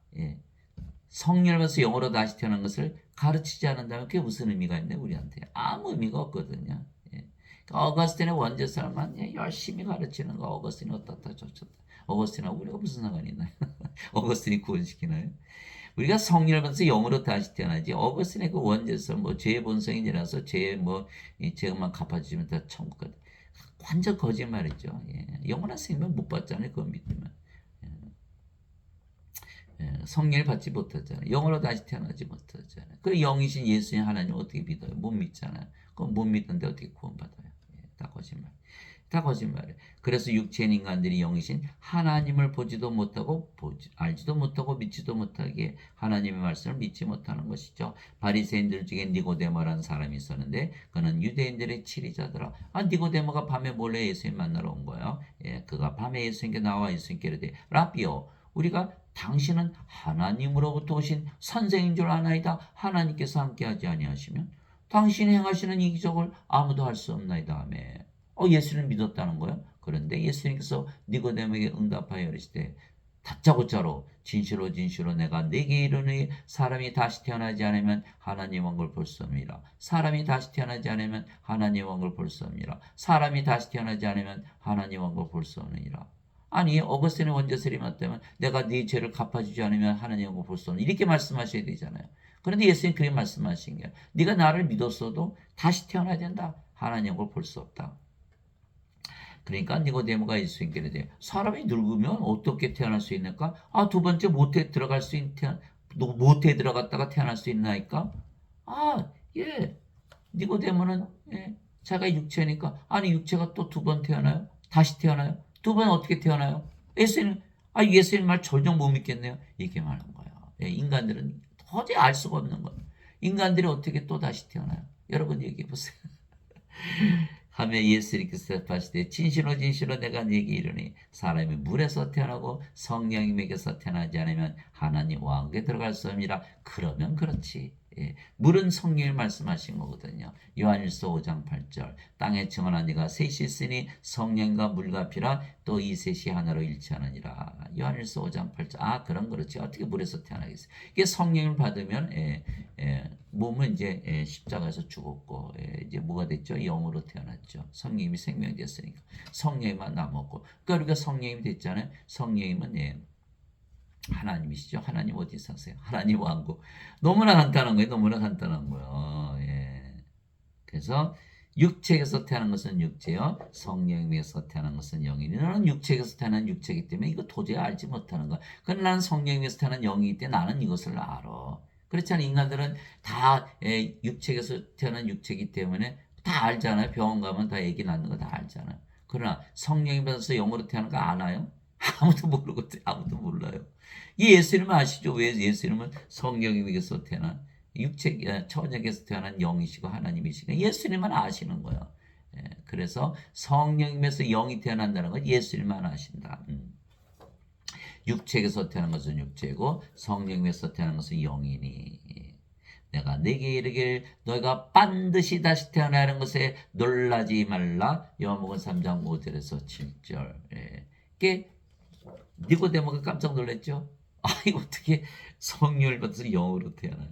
성령을 받아서 영으로 다시 태어난 것을 가르치지 않는다면 그게 무슨 의미가 있나요 우리한테? 아무 의미가 없거든요. 어거스틴의 원죄설만 열심히 가르치는 거 어거스틴이 어떻다 저쩌다. 어거스틴하고 우리가 무슨 상관이 있나요? 어거스틴이 구원시키나요? 우리가 성령을 받아서 영으로 다시 태어나지. 어거스틴의 그 원죄설, 죄의 본성이 일어나서 죄만 갚아주시면 다 천국 가다. 완전 거짓말이죠. 영원한 생명 못 받잖아요. 그거 믿으면. 성령을 받지 못하잖아요. 영으로 다시 태어나지 못하잖아요. 그 영이신 예수님 하나님 어떻게 믿어요? 못 믿잖아요. 그럼 못 믿는데 어떻게 구원받아요? 다 거짓말. 다 거짓말이에요. 그래서 육체인 인간들이 영이신 하나님을 보지도 못하고 알지도 못하고 믿지도 못하게 하나님의 말씀을 믿지 못하는 것이죠. 바리새인들 중에 니고데모라는 사람이 있었는데 그는 유대인들의 치리자더라. 니고데모가 밤에 몰래 예수님 만나러 온 거예요. 그가 밤에 예수님께 나와 예수님께 이르되 라비요 우리가 당신은 하나님으로부터 오신 선생인 줄 아나이다. 하나님께서 함께하지 아니하시면 당신이 행하시는 이 기적을 아무도 할 수 없나이다 하며 예수를 믿었다는 거예요. 그런데 예수님께서 니고데모에게 응답하여 이르시되 다짜고짜로 진실로 진실로 내가 네게 이르노니 사람이 다시 태어나지 않으면 하나님 왕국을 볼 수 없느니라. 사람이 다시 태어나지 않으면 하나님 왕국을 볼 수 없느니라. 사람이 다시 태어나지 않으면 하나님 왕국을 볼 수 없느니라. 아니 어거스틴의 원죄설이 맞다면 내가 네 죄를 갚아주지 않으면 하나님 왕국을 볼 수 없느니라. 이렇게 말씀하셔야 되잖아요. 그런데 예수님 그렇게 말씀하신 게 네가 나를 믿었어도 다시 태어나야 된다. 하나님 왕국을 볼 수 없다. 그러니까 니고데모가 예수님께 이르되 사람이 늙으면 어떻게 태어날 수 있는가? 두 번째 모태에 들어갈 수 있는 모태에 들어갔다가 태어날 수 있나이까? 예. 니고데모는 자가 육체니까 아니 육체가 또 두 번 태어나요? 다시 태어나요? 두 번 어떻게 태어나요? 예수님 말 전혀 못 믿겠네요. 이렇게 말한 거예요. 인간들은 도저히 알 수가 없는 거예요. 인간들이 어떻게 또 다시 태어나요? 여러분 얘기해 보세요. 하며 예수님께서 대답하시되 진실로 진실로 내가 네게 이르니 사람이 물에서 태어나고 성령님에게서 태어나지 않으면 하나님 왕국에 들어갈 수 없느니라. 그러면 그렇지. 물은 성령을 말씀하신 거거든요. 요한일서 5장 8절 땅에 증언한 이가 셋이 있으니 성령과 물과 피라 또 이 셋이 하나로 일치하느니라. 요한일서 5장 8절 그럼 그렇지. 어떻게 물에서 태어나겠어요? 이게 성령을 받으면 몸은 이제 십자가에서 죽었고 이제 뭐가 됐죠? 영으로 태어났죠. 성령님이 생명이 됐으니까 성령님만 남았고 그러니까 우리가 성령님이 됐잖아요. 성령님은 하나님이시죠. 하나님 어디 사세요? 하나님 왕국. 너무나 간단한 거예요. 너무나 간단한 거예요. 그래서 육체에서 태어난 것은 육체요. 성령에서 태어난 것은 영이니 너는 육체에서 태어난 육체이기 때문에 이거 도저히 알지 못하는 거야. 그러나 나는 성령에서 태어난 영이기 때문에 나는 이것을 알아. 그렇잖아요. 인간들은 다 육체에서 태어난 육체이기 때문에 다 알잖아요. 병원 가면 다 애기 낳는 거 다 알잖아요. 그러나 성령이 받아서 영으로 태어난 거 아나요? 아무도 모르거든요. 아무도 몰라요. 이 예수님은 아시죠? 왜 예수님은 성령님에게서 태어난 천역에서 태어난 영이시고 하나님이시고 예수님만 아시는 거예요. 그래서 성령님에서 영이 태어난다는 건 예수님만 아신다. 육체에서 태어난 것은 육체고 성령에서 태어난 것은 영이니 내가 네게 이르길 너희가 반드시 다시 태어나는 것에 놀라지 말라. 요한복음 3장 5절에서 7절. 이게 니고데모가 깜짝 놀랐죠. 이거 어떻게 성령을 받아서 영으로 태어나요?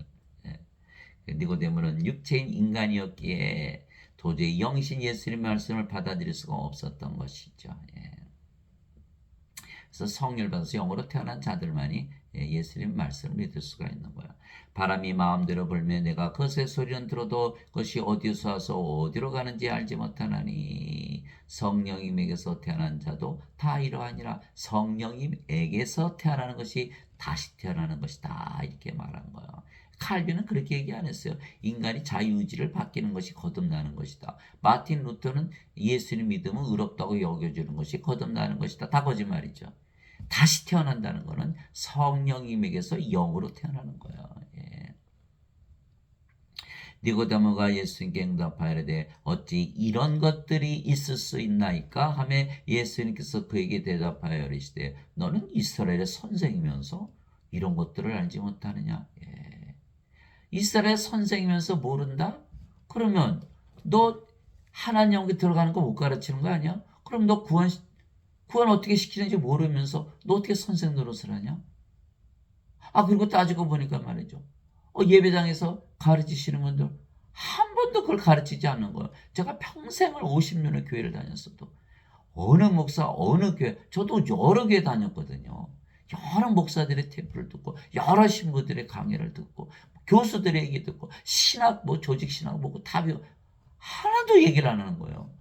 니고데모는 육체인 인간이었기에 도저히 영신 예수님의 말씀을 받아들일 수가 없었던 것이죠. 그래서 성령을 받아서 영으로 태어난 자들만이 예수님 말씀을 믿을 수가 있는 거야. 바람이 마음대로 불면 내가 그것의 소리는 들어도 그것이 어디서 와서 어디로 가는지 알지 못하나니 성령님에게서 태어난 자도 다 이러하니라. 성령님에게서 태어나는 것이 다시 태어나는 것이다. 이렇게 말한 거야. 칼빈은 그렇게 얘기 안 했어요. 인간이 자유의지를 바뀌는 것이 거듭나는 것이다. 마틴 루터는 예수님 믿으면 의롭다고 여겨주는 것이 거듭나는 것이다. 다 거짓말이죠. 다시 태어난다는 것은 성령님에게서 영으로 태어나는 거예요. 니고데모가 예수님께 응답하여 이르되 어찌 이런 것들이 있을 수 있나이까 하며 예수님께서 그에게 대답하여 이르시되 너는 이스라엘의 선생이면서 이런 것들을 알지 못하느냐. 이스라엘 선생이면서 모른다? 그러면 너 하나님 영에 들어가는 거 못 가르치는 거 아니야? 그럼 너 구원 어떻게 시키는지 모르면서 너 어떻게 선생 노릇을 하냐? 그리고 따지고 보니까 말이죠. 예배당에서 가르치시는 분들 한 번도 그걸 가르치지 않는 거예요. 제가 평생을 50년을 교회를 다녔어도 어느 목사 어느 교회 저도 여러 교회 다녔거든요. 여러 목사들의 테이프를 듣고 여러 신부들의 강의를 듣고 교수들의 얘기 듣고 신학 조직 신학 보고 다 배워 하나도 얘기를 안 하는 거예요.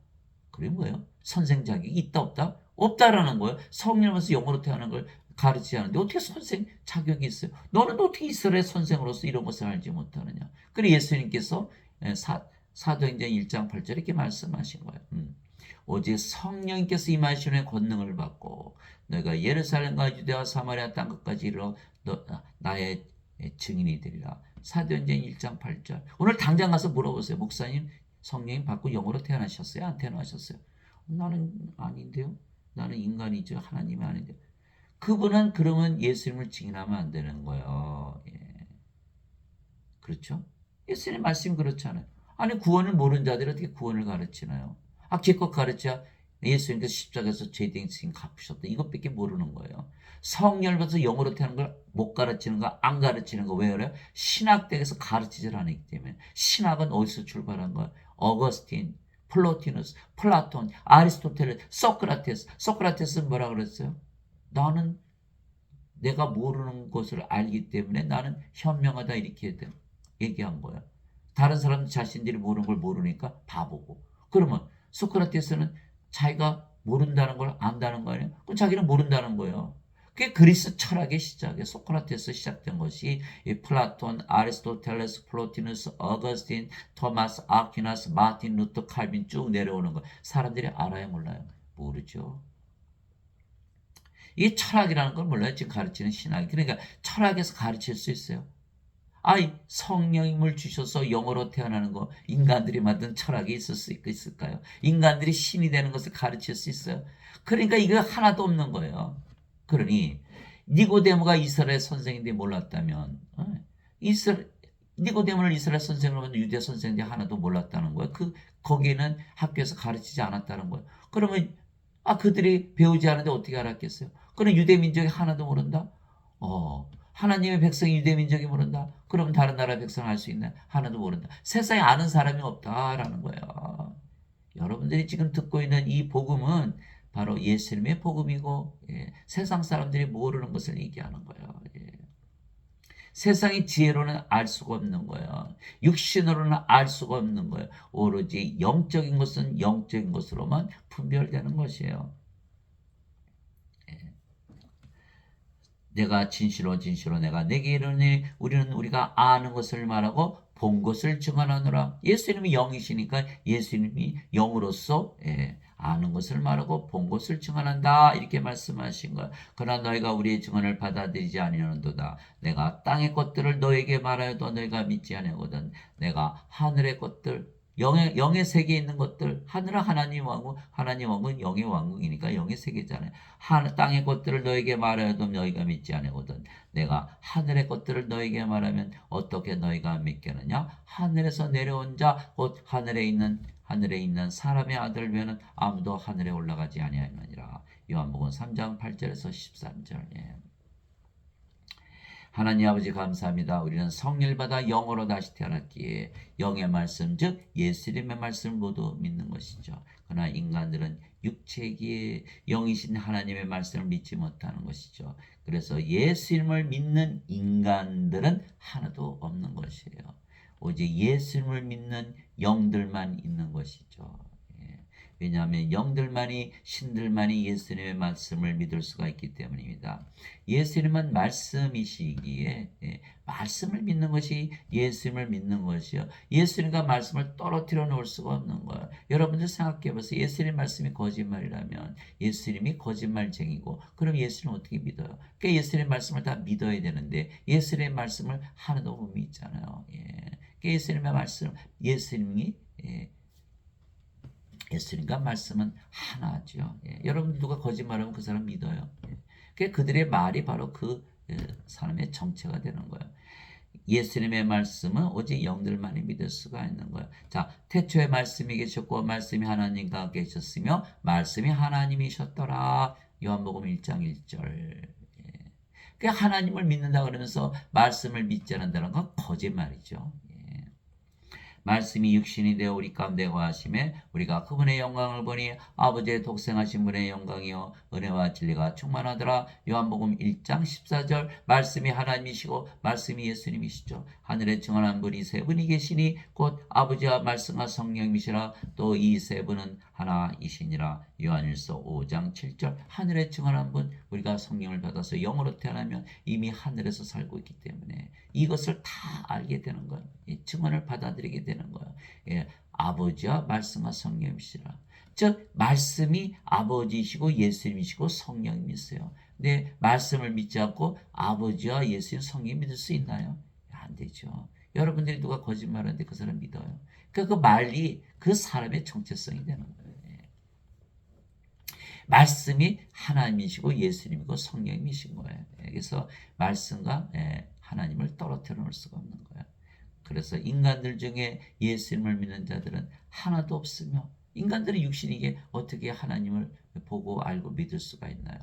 그게 뭐예요? 선생 자격이 있다 없다? 없다라는 거예요. 성령에서 영으로 태어난 걸 가르치지 않는데 어떻게 선생 자격이 있어요? 너는 어떻게 이스라엘 선생으로서 이런 것을 알지 못하느냐? 그래 예수님께서 사도행전 1장 8절에 이렇게 말씀하신 거예요. 오직 성령님께서 임하신 후에 권능을 받고 너희가 예루살렘과 유대와 사마리아 땅 끝까지 이르러 나의 증인이 되리라. 사도행전 1장 8절. 오늘 당장 가서 물어보세요. 목사님 성령님 받고 영으로 태어나셨어요? 안 태어나셨어요? 나는 아닌데요. 나는 인간이죠. 하나님이 아닌데요. 그분은 그러면 예수님을 증인하면 안 되는 거예요. 예. 그렇죠? 예수님 말씀이 그렇잖아요. 아니 구원을 모르는 자들이 어떻게 구원을 가르치나요? 기껏 가르쳐야 예수님께서 십자가에서 죄된 신 갚으셨다. 이것밖에 모르는 거예요. 성령을 받아서 영으로 태어난 걸 못 가르치는 거, 안 가르치는 거. 왜 그래요? 신학대에서 가르치질 않기 때문에. 신학은 어디서 출발한 거예요? 어거스틴, 플로티누스, 플라톤, 아리스토텔레스, 소크라테스. 소크라테스는 뭐라 그랬어요? 나는 내가 모르는 것을 알기 때문에 나는 현명하다 이렇게 얘기한 거야. 다른 사람 자신들이 모르는 걸 모르니까 바보고. 그러면 소크라테스는 자기가 모른다는 걸 안다는 거 아니에요? 그럼 자기는 모른다는 거예요. 그게 그리스 철학의 시작이에요. 소크라테스 시작된 것이 이 플라톤, 아리스토텔레스, 플로티누스, 어거스틴, 토마스, 아퀴나스, 마틴 루터, 칼빈 쭉 내려오는 거. 사람들이 알아요, 몰라요? 모르죠. 이 철학이라는 걸 몰라요. 지금 가르치는 신학이. 그러니까 철학에서 가르칠 수 있어요. 성령임을 주셔서 영으로 태어나는 거 인간들이 만든 철학이 있을 수 있을까요? 인간들이 신이 되는 것을 가르칠 수 있어요? 그러니까 이거 하나도 없는 거예요. 그러니 니고데모가 이스라엘 선생인데 몰랐다면 니고데모를 이스라엘 선생으로 만든 유대 선생인데 하나도 몰랐다는 거예요. 거기는 학교에서 가르치지 않았다는 거예요. 그러면 그들이 배우지 않은데 어떻게 알았겠어요? 그럼 유대 민족이 하나도 모른다? 하나님의 백성이 유대 민족이 모른다? 그러면 다른 나라 백성 알 수 있나? 하나도 모른다. 세상에 아는 사람이 없다라는 거예요. 여러분들이 지금 듣고 있는 이 복음은 바로 예수님의 복음이고 세상 사람들이 모르는 것을 얘기하는 거예요. 세상의 지혜로는 알 수가 없는 거예요. 육신으로는 알 수가 없는 거예요. 오로지 영적인 것은 영적인 것으로만 분별되는 것이에요. 내가 진실로 내가 내게 이르니 우리는 우리가 아는 것을 말하고 본 것을 증언하노라. 예수님이 영이시니까 예수님이 영으로서 아는 것을 말하고 본 것을 증언한다 이렇게 말씀하신 거야. 그러나 너희가 우리의 증언을 받아들이지 아니하는도다. 내가 땅의 것들을 너에게 말하여도 너희가 믿지 아니하거든. 내가 하늘의 것들 영의 세계에 있는 것들, 하늘은 하나님 왕국, 하나님 왕국은 영의 왕국이니까 영의 세계잖아요. 땅의 것들을 너에게 말하여도 너희가 믿지 않거든. 내가 하늘의 것들을 너에게 말하면 어떻게 너희가 믿겠느냐? 하늘에서 내려온 자, 곧 하늘에 있는 사람의 아들 외에는 아무도 하늘에 올라가지 아니하느니라. 요한복음 3장 8절에서 13절. 하나님 아버지 감사합니다. 우리는 성령을 받아 영으로 다시 태어났기에 영의 말씀 즉 예수님의 말씀을 모두 믿는 것이죠. 그러나 인간들은 육체기에 영이신 하나님의 말씀을 믿지 못하는 것이죠. 그래서 예수님을 믿는 인간들은 하나도 없는 것이에요. 오직 예수님을 믿는 영들만 있는 것이죠. 왜냐하면 영들만이 신들만이 예수님의 말씀을 믿을 수가 있기 때문입니다. 예수님은 말씀이시기에 말씀을 믿는 것이 예수님을 믿는 것이요. 예수님과 말씀을 떨어뜨려 놓을 수가 없는 거예요. 여러분들 생각해 보세요. 예수님 말씀이 거짓말이라면 예수님이 거짓말쟁이고 그럼 예수님 어떻게 믿어요? 그러니까 예수님 말씀을 다 믿어야 되는데 예수님의 말씀을 하나도 못 믿잖아요. 그러니까 예수님의 말씀, 예수님과 말씀은 하나죠. 여러분 누가 거짓말하면 그 사람 믿어요. 그들의 말이 바로 그 사람의 정체가 되는 거예요. 예수님의 말씀은 오직 영들만이 믿을 수가 있는 거예요. 자, 태초에 말씀이 계셨고 말씀이 하나님과 계셨으며 말씀이 하나님이셨더라. 요한복음 1장 1절. 하나님을 믿는다 그러면서 말씀을 믿지 않는다는 건 거짓말이죠. 말씀이 육신이 되어 우리 가운데 거하심에 우리가 그분의 영광을 보니 아버지의 독생하신 분의 영광이요 은혜와 진리가 충만하더라. 요한복음 1장 14절. 말씀이 하나님이시고 말씀이 예수님이시죠. 하늘에 증언한 분이 세 분이 계시니 곧 아버지와 말씀과 성령이시라. 또 이 세 분은 하나이시니라. 요한일서 5장 7절 하늘에 증언한 분 우리가 성령을 받아서 영으로 태어나면 이미 하늘에서 살고 있기 때문에 이것을 다 알게 되는 거예요. 이 증언을 받아들이게 되는 거예요. 예, 아버지와 말씀과 성령이시라. 즉 말씀이 아버지이시고 예수님이시고 성령님이세요. 근데 말씀을 믿지 않고 아버지와 예수님 성령 믿을 수 있나요? 안 되죠. 여러분들이 누가 거짓말하는데 그 사람 믿어요. 그러니까 그 말이 그 사람의 정체성이 되는 거예요. 말씀이 하나님이시고 예수님이고 성령님이신 거예요. 그래서 말씀과 하나님을 떨어뜨려 놓을 수가 없는 거예요. 그래서 인간들 중에 예수님을 믿는 자들은 하나도 없으며 인간들의 육신이게 어떻게 하나님을 보고 알고 믿을 수가 있나요?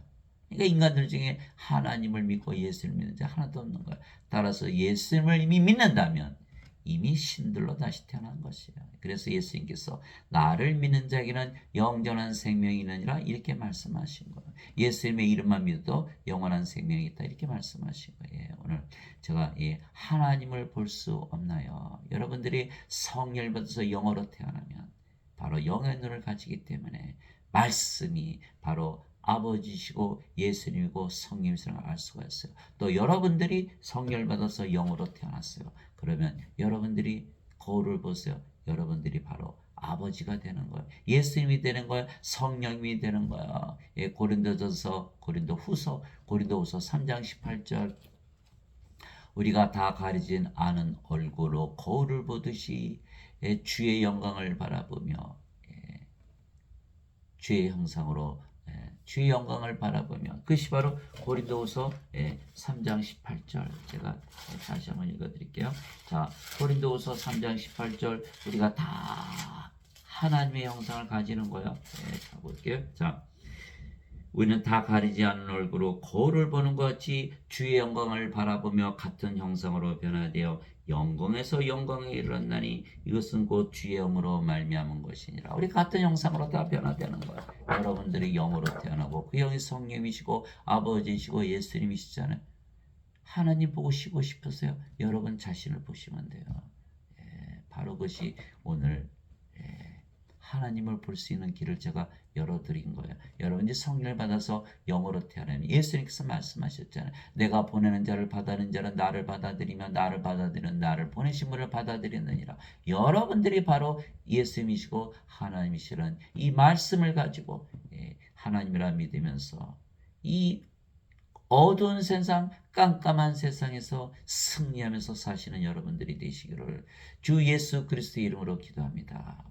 그러니까 인간들 중에 하나님을 믿고 예수를 믿는 자 하나도 없는 거예요. 따라서 예수님을 이미 믿는다면 이미 신들로 다시 태어난 것이에요. 그래서 예수님께서 나를 믿는 자에게는 영원한 생명이 있느니라 이렇게 말씀하신 거예요. 예수님의 이름만 믿어도 영원한 생명이 있다 이렇게 말씀하신 거예요. 오늘 제가 하나님을 볼 수 없나요? 여러분들이 성령을 받아서 영으로 태어나면 바로 영의 눈을 가지기 때문에 말씀이 바로 아버지시고 예수님이고 성령이시라는 걸 알 수가 있어요. 또 여러분들이 성령을 받아서 영으로 태어났어요. 그러면 여러분들이 거울을 보세요. 여러분들이 바로 아버지가 되는 거예요. 예수님이 되는 거예요. 성령님이 되는 거예요. 고린도후서 3장 18절 우리가 다 가리진 않은 얼굴로 거울을 보듯이 주의 영광을 바라보며 주의 형상으로 주의 영광을 바라보며 그것이 바로 고린도후서 3장 18절 제가 다시 한번 읽어드릴게요. 자, 고린도후서 3장 18절 우리가 다 하나님의 형상을 가지는 거예요. 자, 볼게요. 자, 우리는 다 가리지 않는 얼굴로 거울을 보는 것 같이 주의 영광을 바라보며 같은 형상으로 변화되어 영광에서 영광에 이르렀나니 이것은 곧 주의 영으로 말미암은 것이니라. 우리 같은 형상으로 다 변화되는 거예요. 여러분들이 영으로 태어나고 그 영이 성령이시고 아버지이시고 예수님이시잖아요. 하나님 보고 쉬고 싶으세요? 여러분 자신을 보시면 돼요. 바로 그것이 오늘 하나님을 볼 수 있는 길을 제가 열어드린 거예요. 여러분이 성령을 받아서 영으로 태어나면 예수님께서 말씀하셨잖아요. 내가 보내는 자를 받아들이는 자는 나를 받아들이며 나를 받아들이는 나를 보내신 분을 받아들이느니라. 여러분들이 바로 예수님이시고 하나님이시라는 이 말씀을 가지고 하나님이라 믿으면서 이 어두운 세상, 깜깜한 세상에서 승리하면서 사시는 여러분들이 되시기를 주 예수 그리스도의 이름으로 기도합니다.